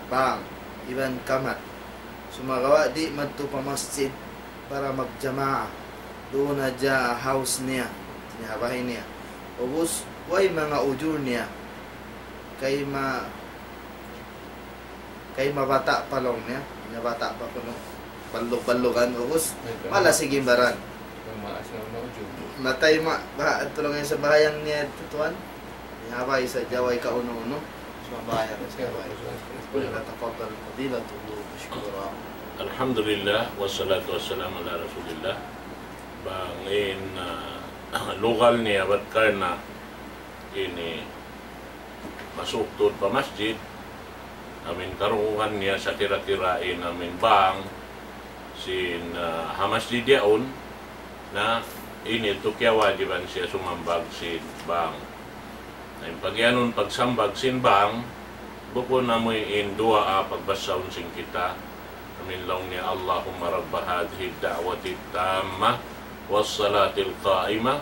bang iban kamat sumagawa di madto pa masjid para magjamaah doon na dya house niya bahay niya ubos way mga ujur niya kay mabata pa lang niya bata pa kuno balog-balogan ubos wala sige baran matay ba tulong sa bahayang niya tutuan habay sa jaway ka uno-uno bahaya sa تفضل فضيلته مشكورا. Alhamdulillah wassalatu wassalamu ala Rasulillah. Bangin lugal niya bat karna ini masuk tud pa masjid amin karungan niya sa tira-tirain amin bang sin hamasjid yaon na ini to kaya wajiban siya sumambag sin bang. Ay pagyanon pagsambag sin bang buko namoy in dua pagbasaon sing kita amin long niya Allahumma rabb hadhihi da'wati tammah was salatil qa'imah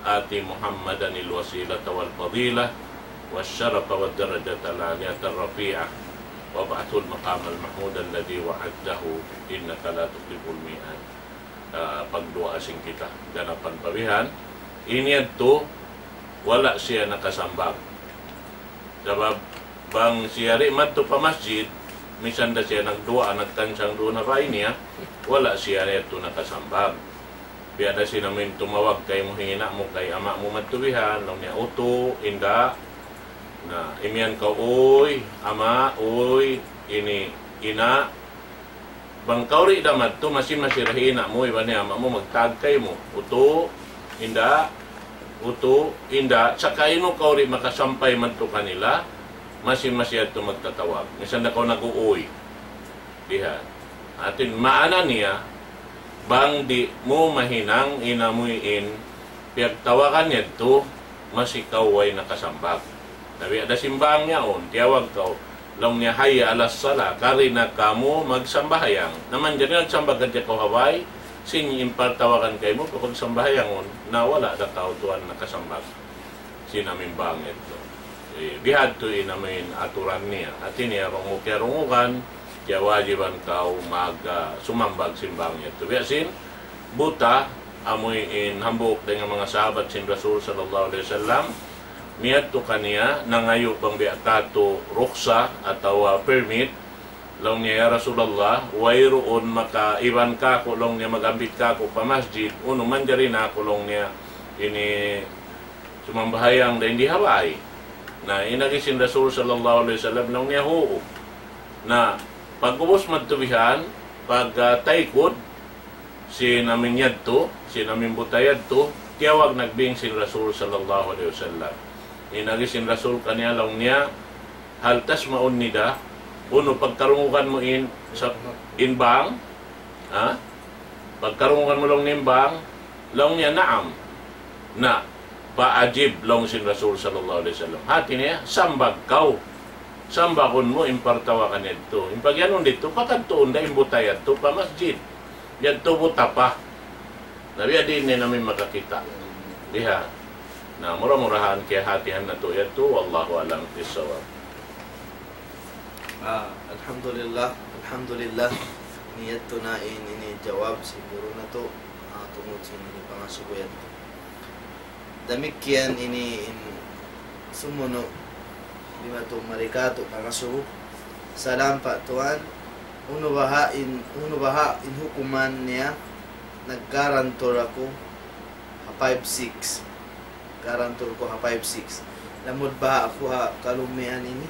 ati Muhammadan il wasilata wal fadilah was syarafa wad darajata al aliyata rafi'ah wa ba'thul maqam al mahmud alladhi wa'adtahu innaka la tukhliful mi'ad. Pagdua sing kita ganapan pabihan ini adto wala siya nakasambag sabab bang siya rin madto pa masjid misan da siya nagdua nagtansang doon na kain niya wala siya rin ito nakasambag kaya da siya namin tumawag kay mo hingina mo kay ama mo matubihan lang niya uto inda na imyan ka uy ama uy ini ina bang kauri damat to masin masirahina mo iba niya mo magtagkay mo uto inda saka ino kauri makasampay man to kanila masin masiyad to magtatawag misan na ko nag-uoy diha atin maana niya bang di mo mahinang inamuin piyagtawakan niya to masikaw ay nakasambag nabi ada simbang niya tiyawag ka long niya haya alas sala kari na kamo magsambahayang naman dyan nagsambag kadya ko Hawaii sin impartawakan kay mo kapag sambahayang na wala na kautuan nakasambag sinamin bangit to bihad to inamin aturan niya at niya kung ukirungukan kaya wajiban kau sumambag simbangit to biyasin buta amoy in hambuk dengan mga sahabat sin Rasul sallallahu alaihi wasallam niya to kaniya nangayo bang biatato ruksa atau permit long niya Rasulullah wayroon makaiban ka ko long niya magambit ka ko pa masjid uno man diri na ko long niya ini sumambahayang da hindi Hawaii na inagisin Rasul sallallahu alaihi wasallam long niya hoo na pagubos madtubihan pag taykod si namin yadto si namin butayad to tiyawag nagbing si Rasul sallallahu alaihi wasallam inagisin Rasul kanya lang niya haltas maun nida uno pagkarungukan mo sa inbang pagkarungukan mo lang nimbang lang niya naam na paajib lang si Rasul sallallahu alaihi wasallam hati niya sambag kau sambakon mo impartawakan nito impagyanon dito pakadtoon da imbutayad to pa masjid yadto buta pa nabi adin ni namin makakita diha na murah-murahan kaya hatihan na to yan to wallahu alam bisawab. Alhamdulillah niyat to na ini jawab siguro na to tungod sa ini pangasubuyan to damikyan ini sumuno lima to marikato pangasubo salam pa tuan uno baha in hukuman niya naggarantor ako 5-6 garantor ko 5-6 lamod ba ako kalumian ini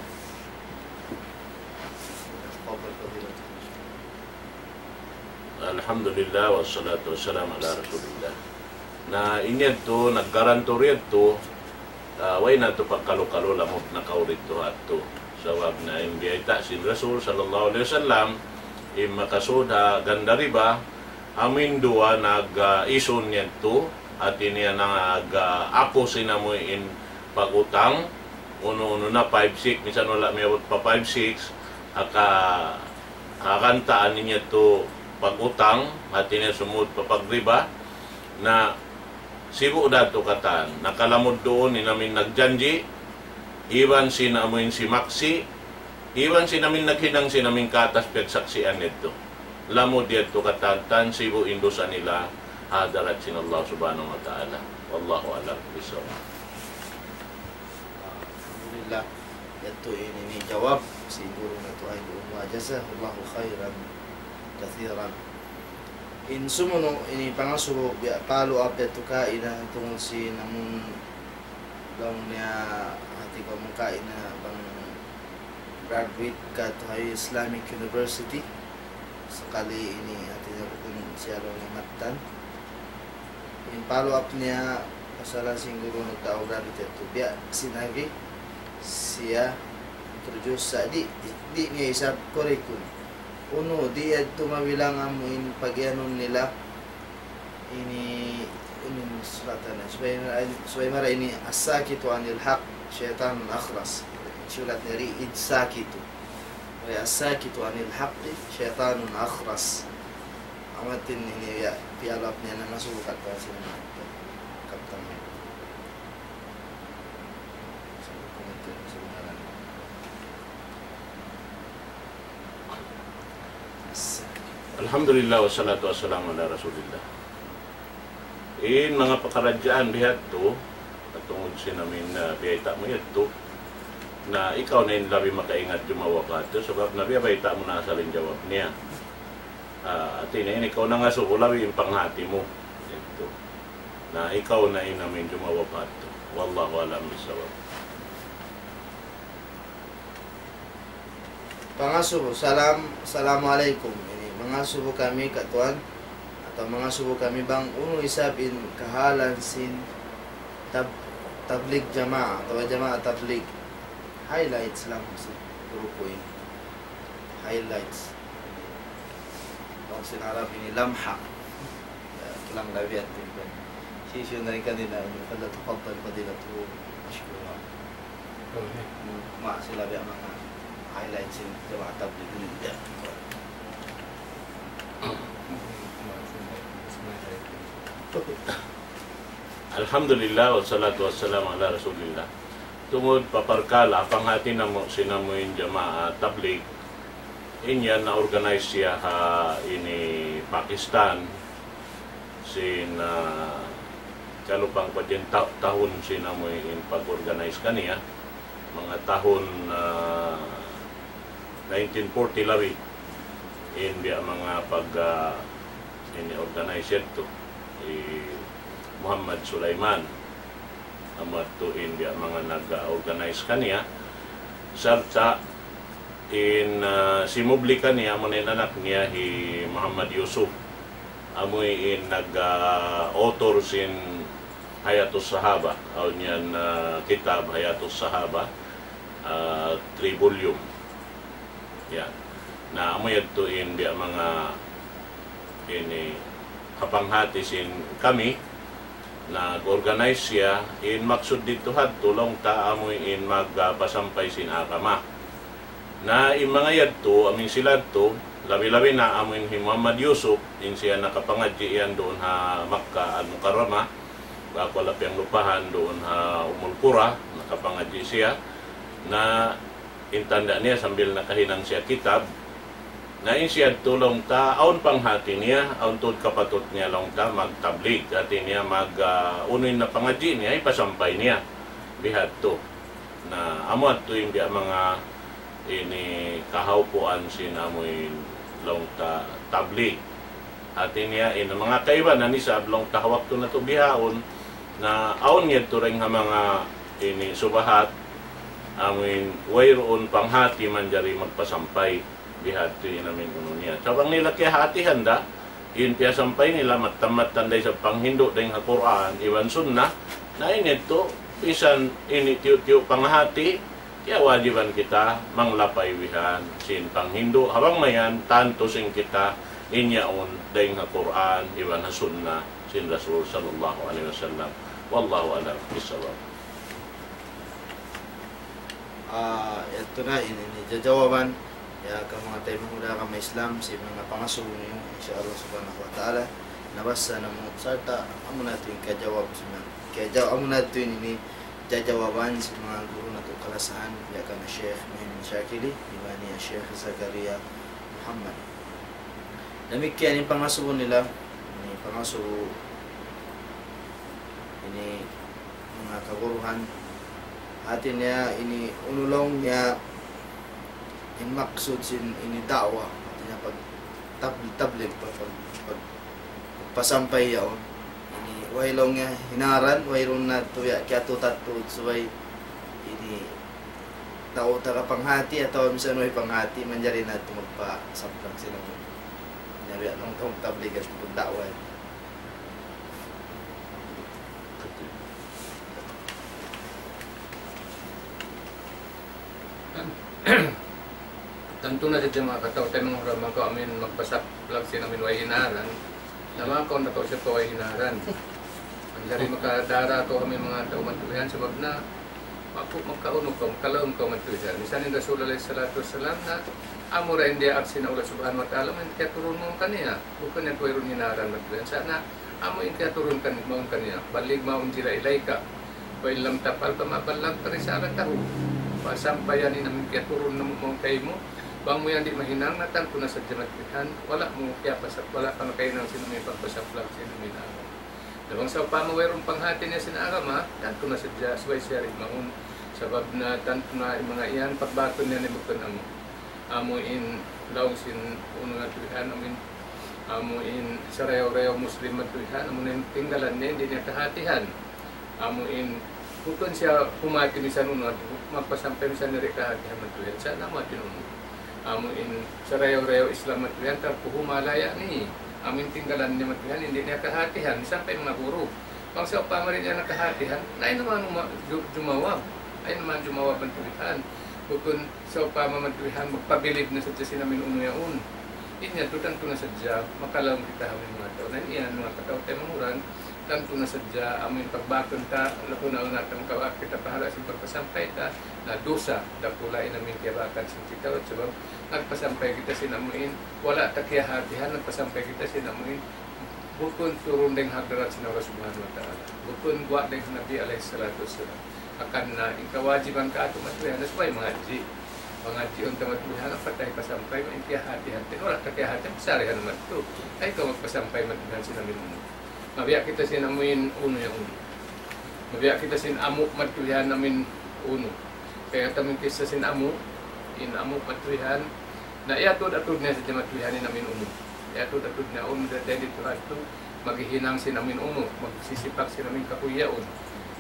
Alhamdulillah wassalatu wassalamu ala rasulillah na inyad to naggarantor to way na to pagkalo-kalo lamot na kaurit to ato sawab na imbiyayta sin Rasul sallallahu alaihi wasallam makasuda ganda riba amin duwa nag-ison niya to at iniya ako sinamuin pag-utang uno na 5-6 minsan wala may pa 5-6 kakantaan niya to pag-utang at iniya sumud pa pagriba na sibu dato katan nakalamod doon namin nagjanji iwan sinamuin si Maxi iwan sinamin naghinang sinamin katas pagsaksian nito lamod dito katan sibu indusan nila hadarat sin Allah subhanahu wa ta'ala wallahu alam bisawab. Alhamdulillah yato ini jawab siguro na to ay jazahullahu khairan kathiran in sumuno ini pangasubo palo up to kaina tungod si namun lang niya hati ko mong kaina bang graduate ka to Islamic University sakali ini hati na kung siya rin matan in follow up niya pasala siguro nagtauran dito biya sinabi siya introduce sa di niya isang curriculum uno di adto mabilang amuin pagyanon nila ini suratan suwaymara ini as-sakitu anil haq syaitan akhras sulat dari id-sakitu as-sakitu anil haq syaitan akhras amatin ini ya pialap niya na nasukat pa sila kaptan niya. Alhamdulillah wassalatu wassalamu ala rasulillah. In mga pakaradyaan bihat to atungod sinamin na biyayta mo ito na ikaw na yung labi makaingat jumawa ka ito sebab nabi bayta mo na sa jawab niya. At ini ikaw na nga sukulawi yung panghati mo ito na ikaw na inamin jumawapat wallahu alam bisawab. Pangasubo, assalamualaikum ini mga subo kami katuan atau mga subo kami bang uno isabin kahalan sin tabligh jamaah atau jamaah tabligh highlights lang si grupo ini highlights ang sinarap ini lamha lang labiat sisyo na rin kanila fala tufaddal fadilatu mashkura ma sila biya mga highlights sin jamaah tabligh ini dia. Alhamdulillah wassalatu wassalamu ala rasulillah. Tungod paparkala panghati na mo sinamuin jamaah tabligh inya na organize siya ini Pakistan sin kalupang pa din tahun sinamuin pag-organize kaniya mga tahun 1940 lawi in biya mga pag ini organize ito Muhammad Sulaiman amat to in biya mga nag-organize kaniya sarta in simubli kaniya mo na anak niya hi Muhammad Yusuf amoy in nag-author sin Hayatus Sahaba o niyan kitab Hayatus Sahaba 3 volume yan na amoy ito in biya mga ini kapanghati sin kami nag-organize siya in maksud dito tulong ta amoy in magpasampay sin akama na in mga yadto aming sila to labi-labi na amoy ni Muhammad Yusuf in siya nakapangadji yan doon ha Makkah al-Mukarramah bakwalap yung lupahan doon ha Umulqura nakapangadji siya na intanda niya sambil nakahinang siya kitab na siya tulong ta aon panghati niya aon tod kapatot niya long ta magtablig ati niya unoy na pangadji niya ipasampay niya bihat to na amot to yung mga ini kahawpuan sinamoy long ta tablig ati niya mga kaiban na ni sab long ta hawak to na to bihaon na aon niya to ring mga ini subahat amin wayroon panghati man jari magpasampay bihati namin kuno niya. Sabang nila kaya hati handa, yun kaya sampay nila matamat tanday sa panghindo dahil sa Quran, iwan sunnah, na inito, isan initiyo panghati, kaya wajiban kita manglapay wihan sin panghindo. Habang mayan, tanto sin kita inyaon dahil sa Quran, iwan sa sunnah, sin Rasul sallallahu alaihi wasallam. Wallahu a'lam bishawab. Ito na, jawaban ya ka mga tayo muda ka may Islam si mga pangasubo niyo insya Allah subhanahu wa ta'ala nabasa na mo sarta amo natin kajawab amo natin ini jajawaban si mga guru na to kalasahan ya ka na Sheikh Muhammad Shakili iba niya Sheikh Zakaria Muhammad demikian yung pangasubo nila ini pangasubo ini mga kaguruhan atin niya ini unulong niya in maksud sin ini dakwah artinya pag tabligh pag pasampay yaon ini wailong nga hinaran wayron na tuya kaya tutatut subay ini tao ta panghati atau misan way panghati manjari na to magpasamplang sila mo nabi anong tong tabligh at dakwah Tentu na sa mga katao tayo mga ramang ko amin magpasaplag sin amin way hinaran na mga kaon na to siya po way hinaran ang jari makadara to kami mga tao mantuyan sabab na magkaunog ko, magkalaon ko mantuyan misan yung Rasulullah sallallahu alaihi wasallam na amura hindi aksin na ulat subhanahu wa ta'ala man kaya turun mo kaniya bukan yan po yung hinaran mantuyan sana amo yung kaya turun maun kaniya balig maun sila ilayka o ilam tapal pa mabalag pa rin sa alat taho pasampayan namin kaya turun na mo kayo mo bang mo yan di mahinang na tanto na sa janatihan wala mo kaya wala pa na kayo ng sinumay pagpasaplag sinumay na araw dabang sa pamawayrong panghati niya sinaaram ha tanto na sa jasway siya rin maun sabab na tanto na mga iyan pagbato niya ni Buktan amo in laong sin unang atulihan amo in sa reyo muslim atulihan amo na tinggalan niya hindi niya kahatihan amo in kung siya humati ni sa nunod magpasampay ni sa nirikahatihan atulihan sana mo tinunod amin sa rayaw-rayaw Islam matuyan tarpuhu malaya ni amin tinggalan niya matuyan hindi niya kahatihan sampai mga guru pang sa pamarin niya nakahatihan ay naman jumawab ang tulihan bukun sa pamamatulihan magpabilib na sadya sinamin unuyaon inya to tanto na sadya makalam kita hamin mga tao na iyan mga katao tayo manguran tanto na sadya amin pagbakon ta lako na natang kawak kita pahala sa pagpasampay ta na dosa dapulay namin kiyabakan sa kita at sabab nagpasampay kita sinamuin wala takiyahatihan nagpasampay kita sinamuin bukun turun deng hadarat sa Allah subhanahu wa ta'ala bukun buat deng Nabi alaihi salatu wassalam akan na ikawajiban ka ato matulihan na sabay mengaji untuk matulihan ang patay pasampay maintiyahat-hati wala takiyahati masarihan naman ito ay ikaw magpasampay matulihan sinamin mo mabiyak kita sinamuin uno yung uno mabiyak kita sinamu matulihan namin uno kaya tamin kisa sinamu inamu matulihan na iatod-atod niya sa matulihan namin uno iatod-atod niya uno dahil dito ito maghihinang sinamin uno magsisipak sinamin kahuyaon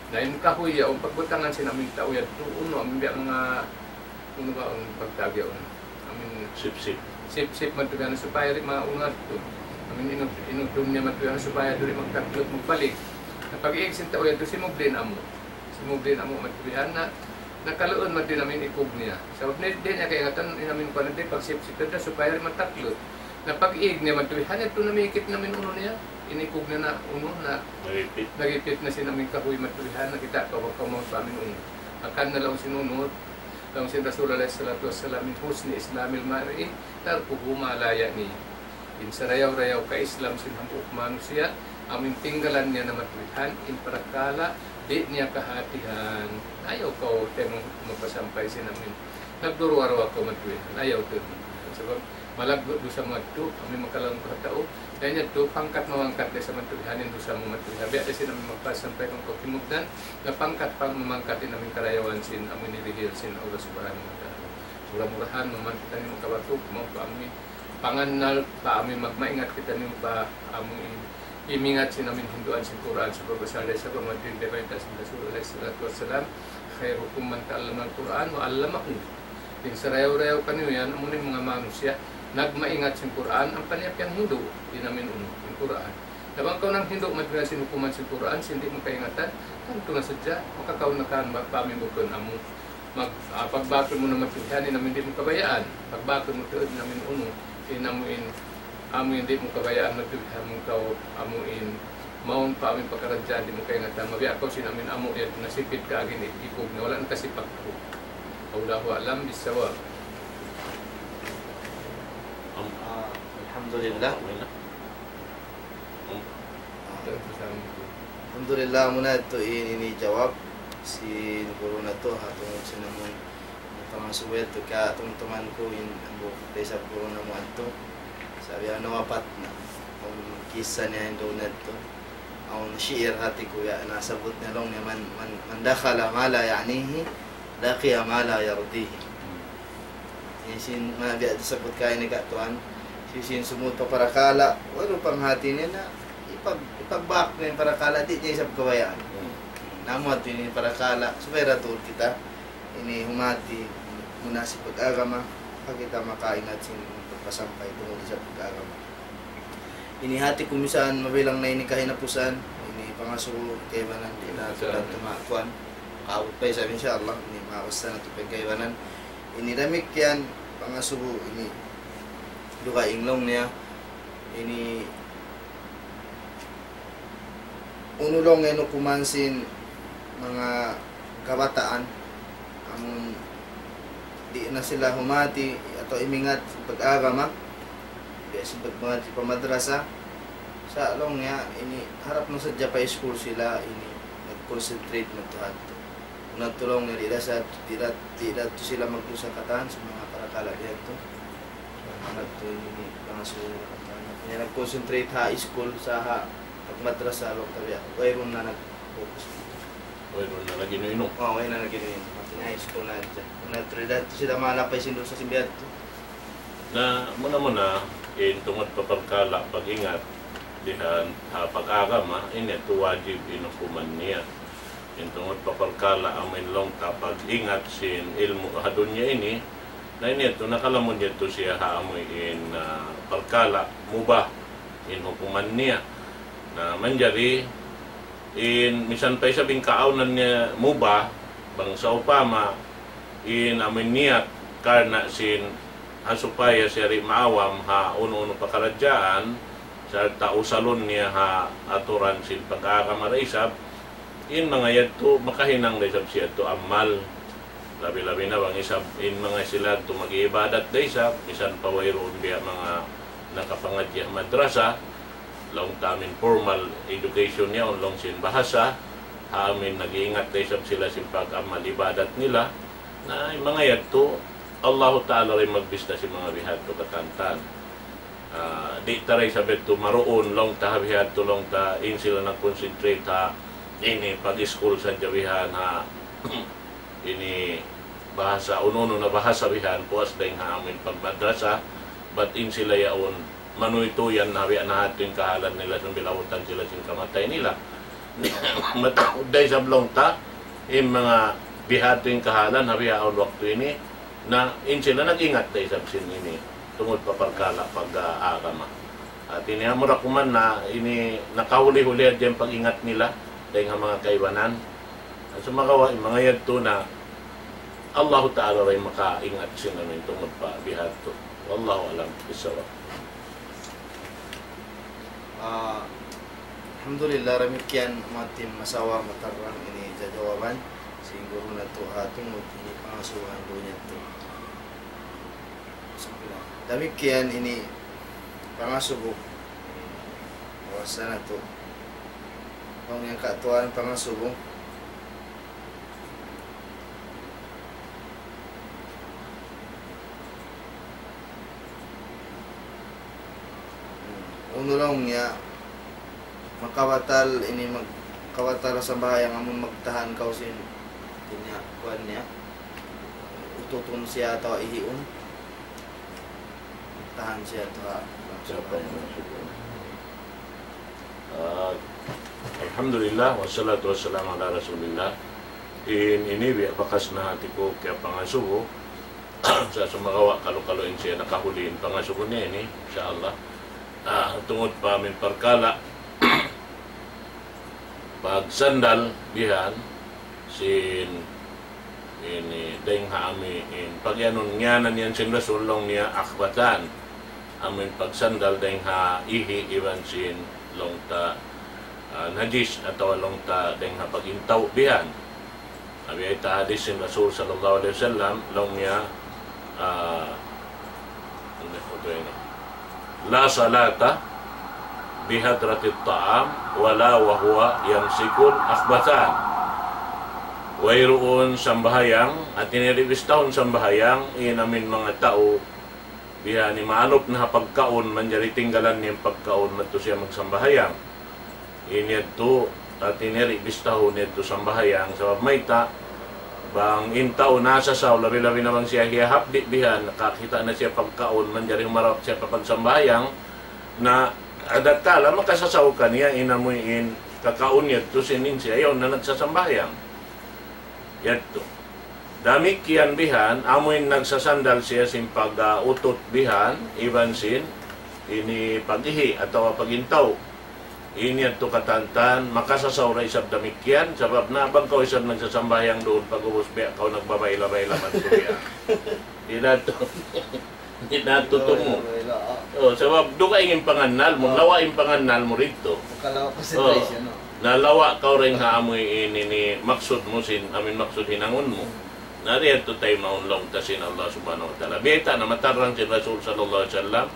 na yung kahuyaon pagbutangan sinamin tauyad ito uno ang biyak mga uno ba ang pagtagyaon amin sip matulihan supaya rin mga ungat ito amin inudun niya matulihan supaya doon magtaklot magbalik na pag-iiksin tauyad ito si Mublin amo matulihan na nakaloon man din namin ikog niya. So, di niya kaya natin namin ko na din pag-sip-sip na supaya rin mataklot. Na pag-iig niya matulihan, ito namikit namin uno niya. Inikog na uno na nagipit na sinamin kahoy matulihan na kita kawag-kamang sa amin uno. Akan na lang sinunod, lang sin Rasul alaihi salatu wassalam min husni islamil mar'i tarkuhu malaya ni. In sa rayaw-rayaw ka Islam sinambuk manusia, amin tinggalan niya na matulihan, in parakala, di niya kahatihan. Ayaw ko tayo magpasampay sinamin. Nagduruaraw ako matulihan. Ayaw ko. Sabab malagdo do sa mga ito, kami makalang katao. Dahil niya ito, pangkat mamangkat sa matulihanin do sa mga matulihan. Biya sinamin magpasampay kong kakimugdan, na pangkat pang mamangkatin namin karayawan sin, amin nilihil sin Allah subhanahu wa ta'ala. Murah-murahan, mamangkitan yung kabatok, mga pa-amin. Panganal pa amin magmaingat kita niyo pa amin imingat sinamin hinduan sa Quran sa pagbasal sa pamadin debaytas ng Rasulullah sallallahu alaihi wasallam khairukum man ta'allama al-Quran wa 'allamahu. Din sa rayaw-rayaw kaniyo yan amunin mga manusia nagmaingat sa Quran ang paniyapyang Hindu di namin uno ang Quran. Dabang kau nang Hindu madra sinukuman sa Quran hindi mo kaingatan tanto na sadya makakaw na kan pami bukon amo pagbakon mo na matulihanin namin di mo kabayaan pagbakon mo tuod namin uno inamuin amin hindi mo kabayaan matulihan mo ikaw amuin maun pa amin pagkaradyan di mo kayo nga mabiya ako sinamin amu yan nasipit ka agin ikog na wala nang kasipak ko Allahu alam bisawab. Alhamdulillah Alhamdulillah muna ito ini jawab si guru na to hatong sinamon pangasuwet ka tungtungan ko in ang desa guru na mo anto sabi ano apat na ang kisah niya yung donut to ang shiir hati ko ya nasabot niya lang niya man dakhala mala ya'nihi laqiya mala yardihi sin mabiya sabot kaya ni katuan sin sumuto para kala wala pang hati niya na ipagbak niya para kala di niya isab kabayaan namot ini para kala supaya ratul kita ini humati muna si pag-agama pag kita makaingat sin pagpasampay tungkol sa pag-agama. Inihati kung misaan mabilang na ini kahinapusan, ini pangaso kaybanan, di na tulad tumakuan, kaawit pa isa insyaAllah, ini makawasta na ito pagkaybanan. Ini damik yan, pangaso ini duka inglong niya, ini unulong eno kumansin mga kabataan, ang di na sila humati atau imingat sa pag-agama di sa pagmangat sa pamadrasa sa long niya ini harap no sadya pa school sila ini nag-concentrate na to natulong na dila sa dila to sila magdusakatan sa mga parakala dito to ini pangaso niya nag-concentrate ha school sa pagmadrasa long tabiya wayron na nag-focus wayron na lagi no ino wayron na lagi no ino high school na dyan. Nagtredat sila malapay sindo sa simbihat. Na muna tungod papagkala pag-ingat dihan pag-agama ini ito wajib inukuman niya. Tungod papagkala ang minlong pag-ingat sin ilmu hadun niya ini Na inito, nakalamon dito siya haamoy in perkala, mubah, in hukuman niya. Na manjari, in misan pa sabing kaunan niya mubah, bang sa upama, in amin niyat, karna sin asupaya siya rin maawam ha uno-uno pakaradyaan, sa tausalon niya ha aturan sin pagkakamaraisab, in mga yadto makahinang daysab siya to amal. Labi-labi na bang isab in mga sila to mag-iibadat daysab, misan pawayroon biya mga nakapangadya madrasa, long tamin formal education niya, long sin bahasa, amin nag-iingat daysab sila sin pag-amal ibadat nila, na yung mga yadto, Allah Ta'ala rin magbista si mga bihad to katantan. Di taray sabit to maroon, long ta bihad to long ta, in sila nag-concentrate ha, ini pag-school sa jawihan ha, ini bahasa, uno-uno na bahasa bihan, puas dahil ha amin pagmadrasa, but in sila yaon, manuituyan na ating kahalan nila, sumbilawutan sila sin kamatay nila. Matakod dahil sa blong ta, in mga bihating kahalan, habihaon waktu ini, na in sila nag-ingat dahil sa sin ini, tungod pa pagkala, pag-aagama. At ini amurakuman na, ini nakahuli-huli at yung pag-ingat nila, dahil nga mga kaibanan. At sumagawa, yung mga yadto na Allah Ta'ala rin makaingat siya namin tungod pa bihad to. Wallahu alam. Bisawak. Alhamdulillah, ramikyan matim masawa matarang ini jawaban. Siguro na to tungod ini pangasuhan do niya to. Damikian ini pangasubok. Wasa na to. Kung yung katuan pangasubok. Uno lang niya makawatal ini magkawatal sa bahayang amon magtahan kausin niya kuan niya ututun siya atau ihiun tahan siya atau Alhamdulillah wassalatu wassalamu ala rasulillah. Ini biya bakas na hati ko kaya pangasubo sa sumagawa kalo-kaloin siya nakahuliin pangasubo niya ini insyaallah. Tungod pa amin perkala pag sandal bihan sin ini deng ha amin pag yanon nyanan yan sin rasulong niya akhbatan amin pag sandal deng ha ihi iwan sin long ta najis atau long ta deng ha pag intaw bihan abi ay ta hadis sin rasul sallallahu alaihi wasallam long niya la salata bihadratit ta'am wala wa huwa yamsikul akhbatan. Wayroon sambahayang at iniribistahon sambahayang inamin mga tao biya ni maalop na pagkaon manjari tinggalan niyang pagkaon mato siya magsambahayang. Inito at iniribistahon nito sambahayang sa mayta bang intaw nasa saw labi-labi naman siya hihapdi bihan nakakita na siya pagkaon manjari humarap siya kapagsambayang na adatala makasasaw ka niya inamuin kakaon niya to sinin siya ayaw na nagsasambayang yato dami kiyan bihan amuin nagsasandal siya sin pag-utot bihan iban sin ini pag-ihi atau pag-intaw ini at katantan makasasawra isab damikyan sabab na pag kau isab nagsasambayang doon pag-ubos biya kau nagbabayla-bayla man suya Dinato mo. Sabab do ka ingin panganal mo lawa ing panganal mo rito kalawa concentration no nalawa ka ring haamoy ini ni maksud mo sin amin maksud hinangon mo nari ato tayo maunlong tasin Allah subhanahu wa ta'ala beta na matarang si Rasul sallallahu alaihi wasallam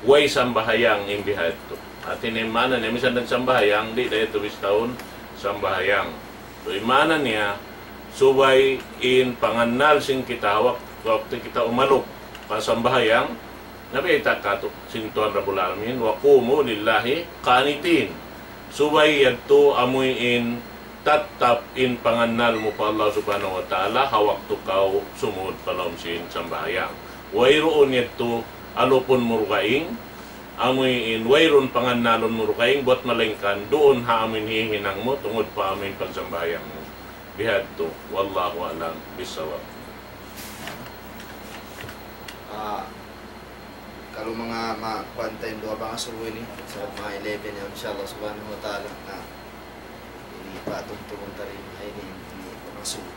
way sambahayang ing bihad to. At inimana niya, minsan nagsambahayang, di dahil ito tahun sambahayang. So imana niya, subay in panganal sing kitawak, waktu kita umalok, pasambahayang, nabi itakato, sing Tuhan Rabbul Alamin, wa qumu lillahi qanitin. Subay yadto amoy in tatap in panganal mo pa Allah subhanahu wa ta'ala, hawak to kau sumud palom sin sambahayang. Wayroon yadto, alupon murkaing, amoy in wayron panganalon mo kaing buat malengkan doon ha amin hihinang mo tungod pa amin pagsambayang mo bihad to wallahu alam bisawab. kalau mga kuantain doa pa nga suwi ni sa mga 11 yan inshallah subhanahu wa ta'ala na ini patungtong tarin ay ini pangasubo.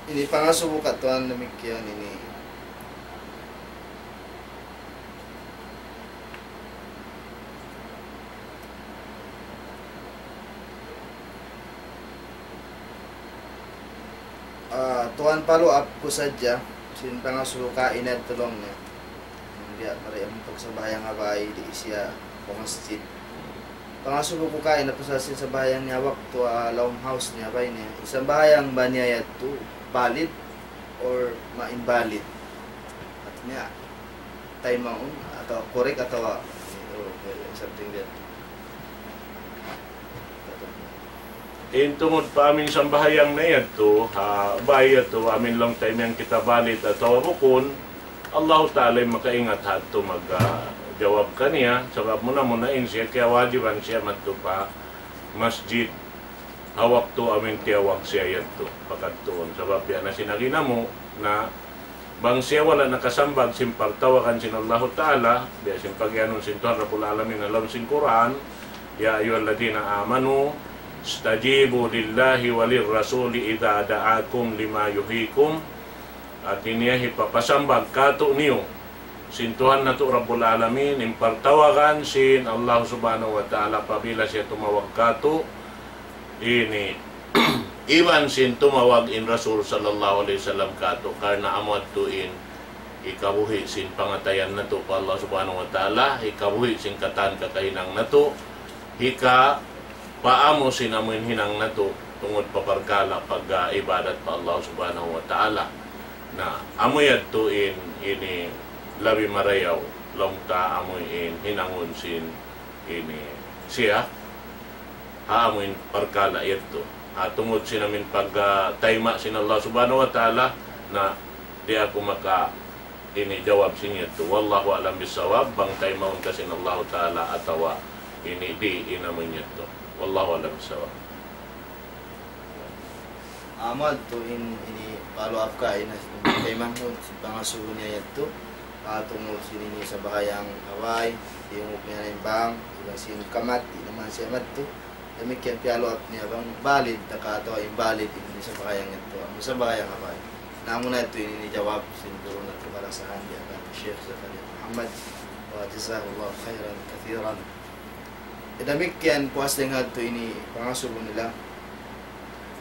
Ini pangasubo katuan demikian ini tuan follow up ko sadya sin pangasubo kainad tulong niya. Biya para yung pagsabayang abay di siya pamasjid. Pangasubo ko kain na pasasin sa bayang niya waktu long house niya bay niya. Isang bayang ba niya yato valid or ma-invalid? At niya time maun atau correct atau something that tungod pa amin sa bahayang na yato, bayad to amin long time yang kita valid atau bukon Allah Ta'ala makaingat hato mag-jawab kaniya. Sabab muna-munain siya, kaya wajiban siya matupa masjid. Hawak to amin tiyawag siya yato, pagkatuon. Sabab yan na sinagina mo na bang siya wala nakasambag, simpagtawakan sin Allah Ta'ala, biya simpagyanon sin Tuhan Rabbul Alamin alam sin Quran, ya ayyuhalladhina amanu, stajibu lillahi walir rasuli idha da'akum lima yuhikum, at iniyahi papasambag kato niyo sin Tuhan na to Rabbul Alamin impartawagan sin Allah subhanahu wa ta'ala pabila siya tumawag kato ini iwan sin tumawag in Rasul sallallahu alaihi wasallam kato karna amad tuin ikabuhi sin pangatayan na to pa Allah subhanahu wa ta'ala ikabuhi sin katan kakahinang na to hika paamo sin amin hinang na to tungod paparkala pag ibadat pa Allah subhanahu wa ta'ala na amoy adtuin ini labi marayaw long ta amoy in hinangon sin ini siya amoy parkala ito tungod sinamin pag tayma sin Allah subhanahu wa ta'ala na di ako maka ini jawab sin ito wallahu alam bisawab bang taymaon ka sin Allah ta'ala atawa ini di inamoy ito wallahu alam bisawab. Amad to ini follow up ka ina kay manhod si pangasubo niya yato tungod sinini sa bahayang Hawaii yung niya na bang ibang sin kamat di naman siya madto demikian follow up niya bang valid taka to invalid ini sa bahayang yato sa bahayang Hawaii namo na ito ini jawab sin duro na para sa handi ang Sheikh Zakaria Muhammad wa jazakallahu khairan kathiran demikian puas dengan to ini pangasubo nila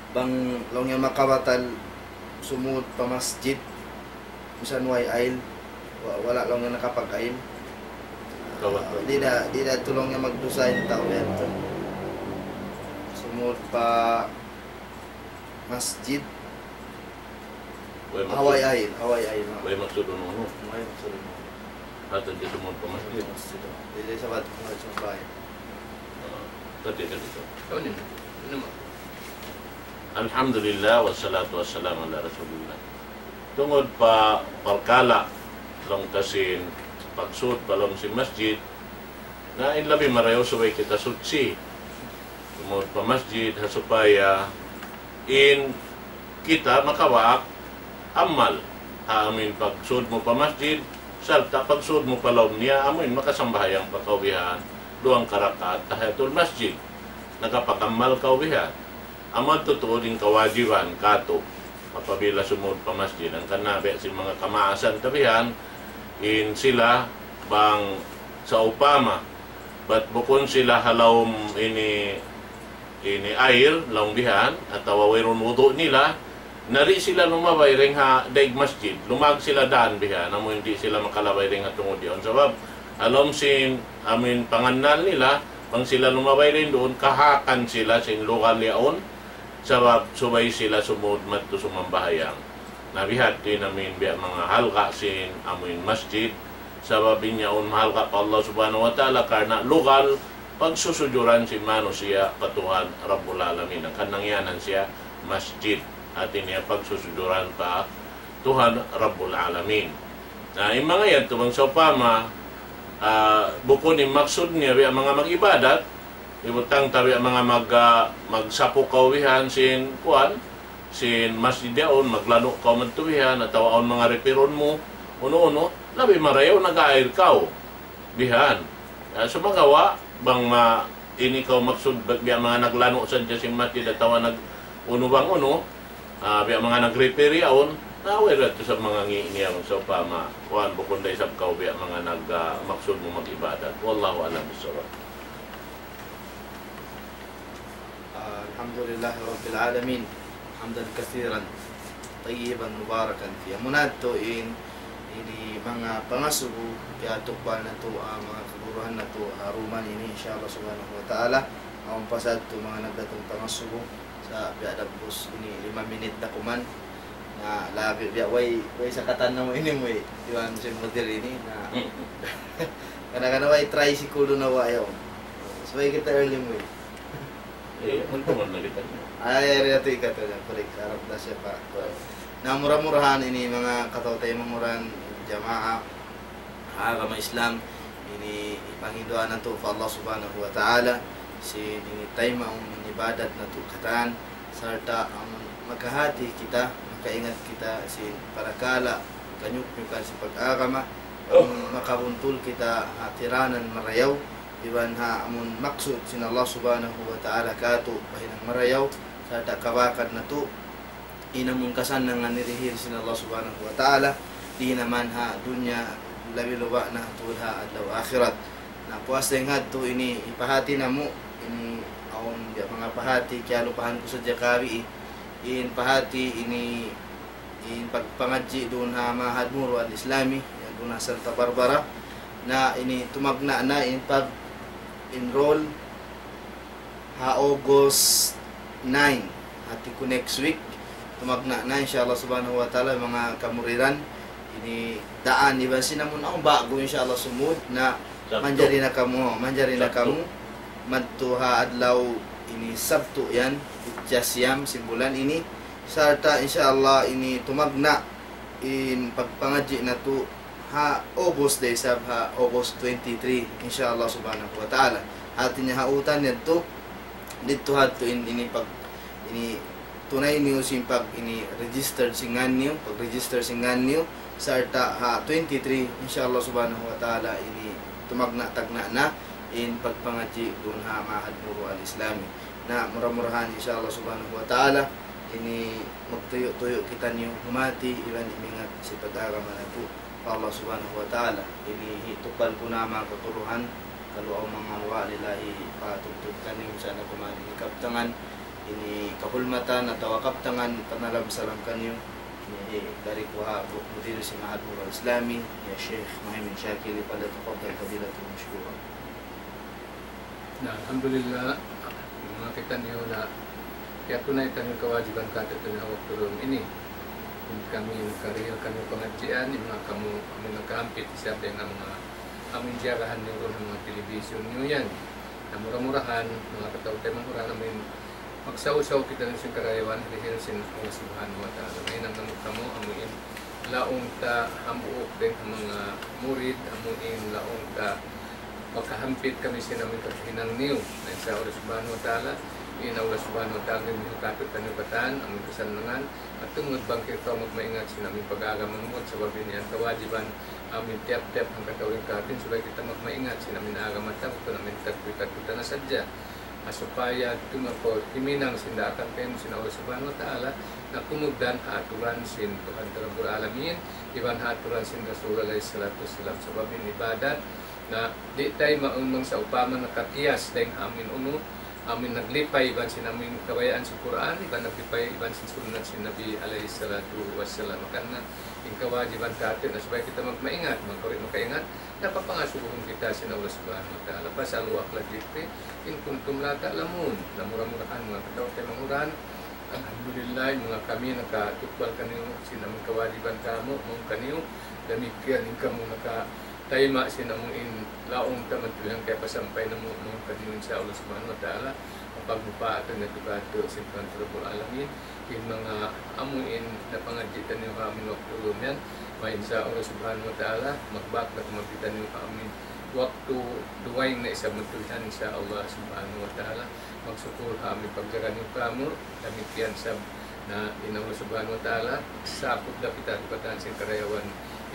bang long yang makabatal sumut pa masjid misan way ail wala long yang nakapag-ail di na tulong yang magdusain tao yan sumut pa masjid haway ail way maksudun mo may maksudun mo atau di sumut pa masjid di sa ba't sa bahay tadi dito Ano mo? Alhamdulillah wassalatu wassalamu ala Rasulillah. Tungod pa parkala long tasin pagsud palong si masjid na inlabi marayo suway kita sutsi. Tungod pa masjid hasupaya in kita makawaak amal amin pagsud mo pa masjid salta pagsud mo palong niya amin makasambahayang pakawihan duang karakat tahiyatul masjid nagapakamal kauwihan amad totoo din kawajiban kato apabila sumud pa masjid ang kanabi si mga kamaasan tabihan in sila bang sa upama but bukon sila halawm ini air laong bihan at wawayron wudu nila nari sila lumabay ring ha daig masjid lumag sila daan bihan amo hindi sila makalabay ring ha tungod yun sabab alom sin amin panganal nila pang sila lumabay rin doon kahakan sila sin lokal yaon sabab subay sila sumud madto sumambahayang nabihat din namin biya mga halka sin amin masjid sabab inyaon mahalka pa Allah subhanahu wa ta'ala karna lokal pagsusujuran si manusia patuhan Rabbul Alamin ang kanangyanan siya masjid at niya pagsusujuran pa Tuhan Rabbul Alamin na yung mga yan tumang sa upama bukod ni maksud niya biya mga mag-ibadat ibutang tabi ang mga magsapo kauwihan sin kuan sin masjid yaon maglano ka man tuwihan at awaon mga repiron mo uno-uno, labi marayaw nag-air ka bihan. Sumagawa, bang ini ka maksud, biya mga naglano sa Jasim Mati, datawa uno bang uno, biya mga nag-repair yaon, naway rato sa mga ngiyang sa pama, kuhan bukunday sa kaw, biya mga maksud mo mag-ibadat. Wallahu alam bisawab. Alhamdulillah Rabbil Alamin, hamdan kathiran, tayyiban, mubarakan fiya. Munad to ini mga pangasubo, kaya tukpan na to, mga kaguruhan na to, haruman ini insyaAllah subhanahu wa ta'ala. Ang pasad to mga nagdatong pangasubo sa biadabos ini 5 minit na kuman na labi biya way sa katan na mo ini mo iwan si moder ini na kana way tricycle na wayo. So way kita early mo Muntuman na kita. Ay, ito ikato na kulik karap na siya pa. Na murah-murahan ini mga katawtay murahan jamaah agama Islam ini ipanghiduan na to fa Allah subhanahu wa ta'ala si ini tayma ang ibadat na to kataan sarta ang magkahati kita makaingat kita si parakala kanyuk-nyukan si pag-agama makabuntul kita hatiranan marayaw iban ha amun maksud sin Allah subhanahu wa ta'ala kato bahinang marayaw sarta kabakan na to inamungkasan ng nirihir sin Allah subhanahu wa ta'ala di naman ha dunya labi luba na tulha adlaw akhirat na puas deng hadto ini ipahati namo ini aon mga pahati kaya lupahan ko sa jakawi in pahati ini in pagpangadji doon ha mahadmuro al islami doon sa Santa Barbara na ini tumagna na in pag enroll ha August 9 hati ko next week tumagna na insyaAllah subhanahu wa ta'ala mga kamuriran ini daan iba sinamon ang bago insyaAllah sumud na manjari na kamu madtuha adlaw ini Sabtu yan jasyam simbulan ini sarta insyaAllah ini tumagna in pagpangadji na to ha August day sab ha August 23 insyaAllah subhanahu wa ta'ala atin niya hautan nito dito hadto ini pag ini tunay niyo simpag ini registered singan niyo pag-register singan niyo sarta ha 23 insyaAllah subhanahu wa ta'ala ini tumagna-tagna na in pagpangadji dun ha mahadmuro al-islami na murah-murahan insyaAllah subhanahu wa ta'ala ini magtuyo-tuyo kita niyo humati iban imingat si pag-agama na po pa Allah subhanahu wa ta'ala ini hitupal ko na mga katuruhan kaluaw mga walilahi patugtog kanim sana kumani kaptangan ini kahulmatan atau kaptangan panalam salam kanyo dari kuha mudir si Mahadmur al-Islami ya Syekh Muhammad Syakili pada tafadhal fadilatul mashkura. Nah, alhamdulillah kita niyo na kaya tunay kami kewajiban kata tunay waktu ini kami karya kami pengajian mga kami nagkahampit siya dengan mga amin jarahan niyo ng mga television niyo yan na murah-murahan mga katawtay murah namin magsaw-saw kita ng siyang karayawan dahil sin Allah subhanahu wa ta'ala may nang kamu amuin laong ta hamuok din ang mga murid amuin laong ta magkahampit kami sinamin kahinang niyo na sa Allah subhanahu wa ta'ala in Allah subhanahu wa ta'ala yung kapit kanipatan ang kasanangan at tungod bang kita magmaingat sinamin pag-agaman mo at sababin niya ang kawajiban amin tiap-tiap ang katawin katin supaya kita magmaingat sinamin agamatan ito namin katwit-katwita na sadya supaya tumapot himinang sindakan kayo sin Allah subhanahu wa ta'ala na kumugdan aturan sin Tuhan Rabbul Alamin iban aturan sin Rasul alaihi salatu wassalam sababin ibadat na di tayo maunang sa upama nakatiyas dahil amin uno amin naglipay iban sin amin kabayaan sa Quran iban naglipay iban sin sunat sin Nabi alaihi salatu wassalam karena yung kawajiban natin na supaya kita magmaingat makaingat napapangasubuhon kita sin Allah subhanahu wa ta'ala pasalu akhlak dikti in kuntum la ta'lamun na murah-murahan mga katawtay manguran alhamdulillah mga kami nakatukbal kaniyo sinamong kawajiban kamo mong kaniyo demikian in kamo nakatayma sinamong in laong tamantulang kaya pasampay na mong kaniyo sa Allah subhanahu wa ta'ala pagbupaatan na tugato sa Tuhan Rabbul Alamin in mga amuin na pangadjitan niyo kami waktu yan may sa Allah subhanahu wa ta'ala magbaklat mabitan niyo kami waktu duwaing na isa matulhan sa Allah subhanahu wa ta'ala magsukul kami pagjagan yung kamu demikian sab na in Allah subhanahu wa ta'ala sakop na kita tupatan sa karayawan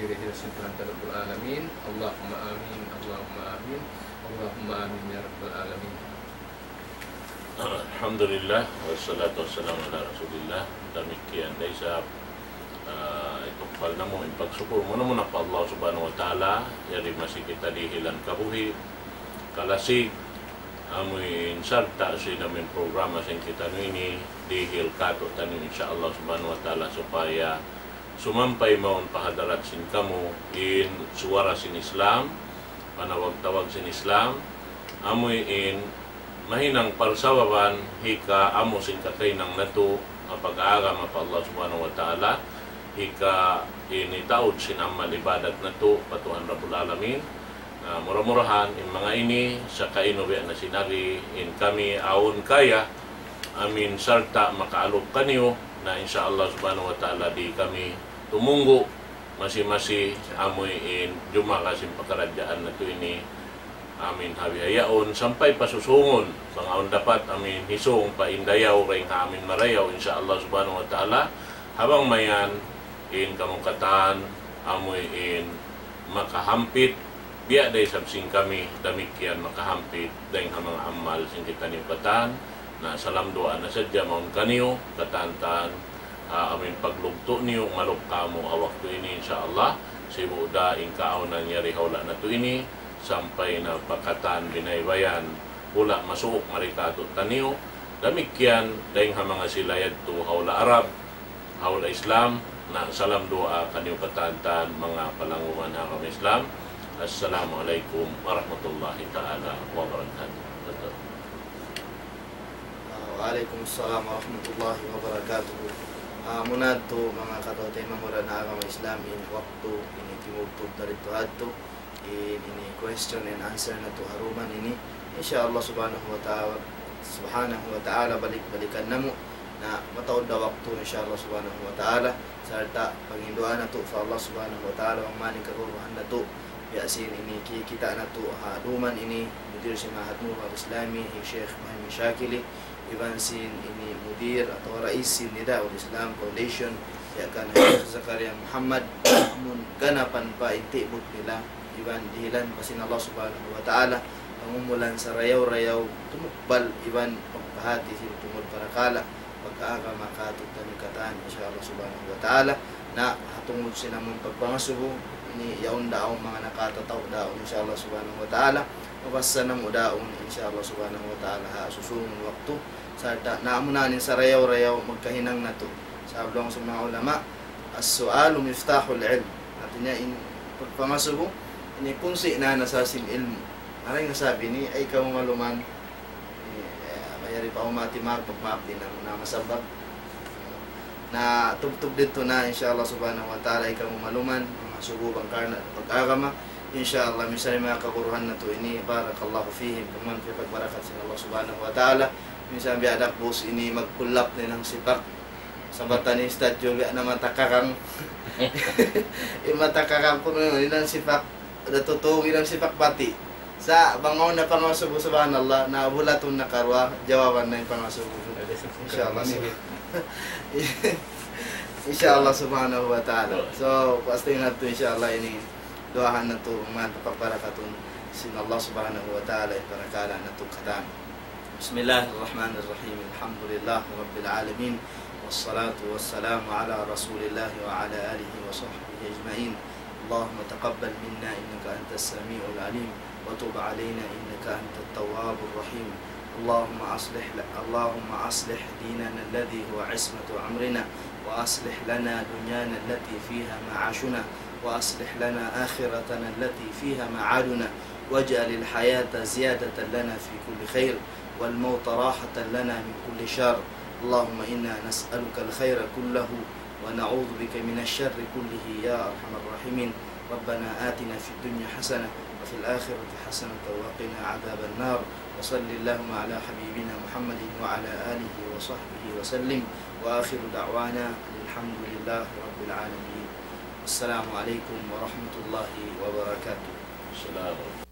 ihdinas siratal alamin. Allahumma amin, Allahumma amin, Allahumma amin ya rabbal alamin. Alhamdulillah, wassalatu wassalamu ala rasulillah. Demikian Daisab, itupal na mo, ipagsukur mo na muna pa Allah subhanahu wa ta'ala. Yari masih kita dihilan kabuhi, kalasig, amoy insarta sa namin programa sa kita ini, dihil kato tanin insyaAllah subhanahu wa ta'ala supaya sumampay maun pahadarat sin kamu in suara sin Islam, panawag-tawag sin Islam, amoy in mahinang parsawawan hika amo sin kakainang nato pag-aagam pa Allah subhanahu wa ta'ala hika initaod sin amal ibadat nato patuhan Rabbul Alamin. Murah-murahan in mga ini sa kainuwi na sinari in kami aon kaya amin sarta makaalog kanyo na insyaAllah subhanahu wa ta'ala di kami tumunggo masi-masi amoy in jumakasin pagkaradyaan na to ini amin habihayaon sampay pasusungon pangaon dapat amin hisong paindayaw ring amin marayaw insyaAllah subhanahu wa ta'ala habang mayan in kamungkatan amoy in makahampit biya day sabsing kami damikian makahampit dahil mga amal sing kita nipatan na salam doa na sadya maun kaniyo katantan amin paglugto niyo malok kamo awak to ini insyaAllah sibuda in kaaunan nyari hawla na to ini sampai na pakatan binaybayan pula masuok marikato taniyo damikian dahil mga silayad to hawla Arab hawla Islam na salam doa kaniyo katantan mga palanguman ng Islam. Assalamualaikum warahmatullahi ta'ala wabarakatuh. Waalaikumsalam warahmatullahi wabarakatuh. Munad to mga katotay mamura na agama Islam in waktu ini timugtog darito adto ini question and answer na to haruman ini insyaallah subhanahu wa ta'ala balik-balikan namo na mataod na waktu insyaallah subhanahu wa ta'ala sarta panginduan na to sa Allah subhanahu wa ta'ala ang maning kaguruhan na to yasin ini kita na to haruman ini mudir si Ma'had Nur al-Islami Sheikh Muhammad Shakili Iban sin ini mudir atau rais sin Nida al-Islam Foundation ya kan Zakaria Muhammad mun ganapan pa intibot nila Iban dihilan pasin Allah subhanahu wa ta'ala pangumulan sa rayaw-rayaw tumukbal Iban pagpahati sin tungod parakala pagkaaga makatog tanikataan insyaAllah subhanahu wa ta'ala na hatungod sila mong pagpangasubo ini yaon daong mga nakatataw daong insyaAllah subhanahu wa ta'ala mabasa na mo daong insyaAllah subhanahu wa ta'ala ha susunod waktu sarta naamunanin sa rayaw-rayaw magkahinang na to sa ablong sa mga ulama as-su'alu miftahul ilm natin niya in pagpangasubo ini kunsi na nasasim ilmu maray nga sabi ni ay kamumaluman mayari pa umatimag pagmap din na masabak na tugtog dito na insyaAllah subhanahu wa ta'ala ay kamumaluman mga sububang karna pag-agama insyaAllah misal mga kakuruhan na to ini barakallahu fihim pagman pagbarakat sa Allah subhanahu wa ta'ala minsan biadak bus ini magpulap din ng sipak sa bata ni statue na matakakang matakakang puno ng sipak natutugin ng sipak bati sa bangaw na pangasubo subhanallah na bulatun na karwa jawaban na yung pangasubo insyaAllah insyaAllah subhanahu wa ta'ala so pasti nga to insyaAllah ini doahan na to mga paparakatun sin Allah subhanahu wa ta'ala iparakala na to katan Bismillahirrahmanirrahim alhamdulillah rabbil alamin wassalatu wassalamu ala rasulillah wa ala alihi wa sahbihi ajma'in Allahumma taqabbal minna innaka antas sami'ul alim وتب علينا إنك أنت التواب الرحيم اللهم أصلح ديننا الذي هو عصمة أمرنا وأصلح لنا دنيانا التي فيها معاشنا وأصلح لنا آخرتنا التي فيها معادنا واجعل الحياة زيادة لنا في كل خير والموت راحة لنا من كل شر اللهم إنا نسألك الخير كله ونعوذ بك من الشر كله يا أرحم الراحمين ربنا آتنا في الدنيا حسنة وفي الآخرة حسنة وقنا عذاب النار وصل اللهم على حبيبنا محمد وعلى آله وصحبه وسلم وآخر دعوانا الحمد لله رب العالمين السلام عليكم ورحمة الله وبركاته Assalamualaikum.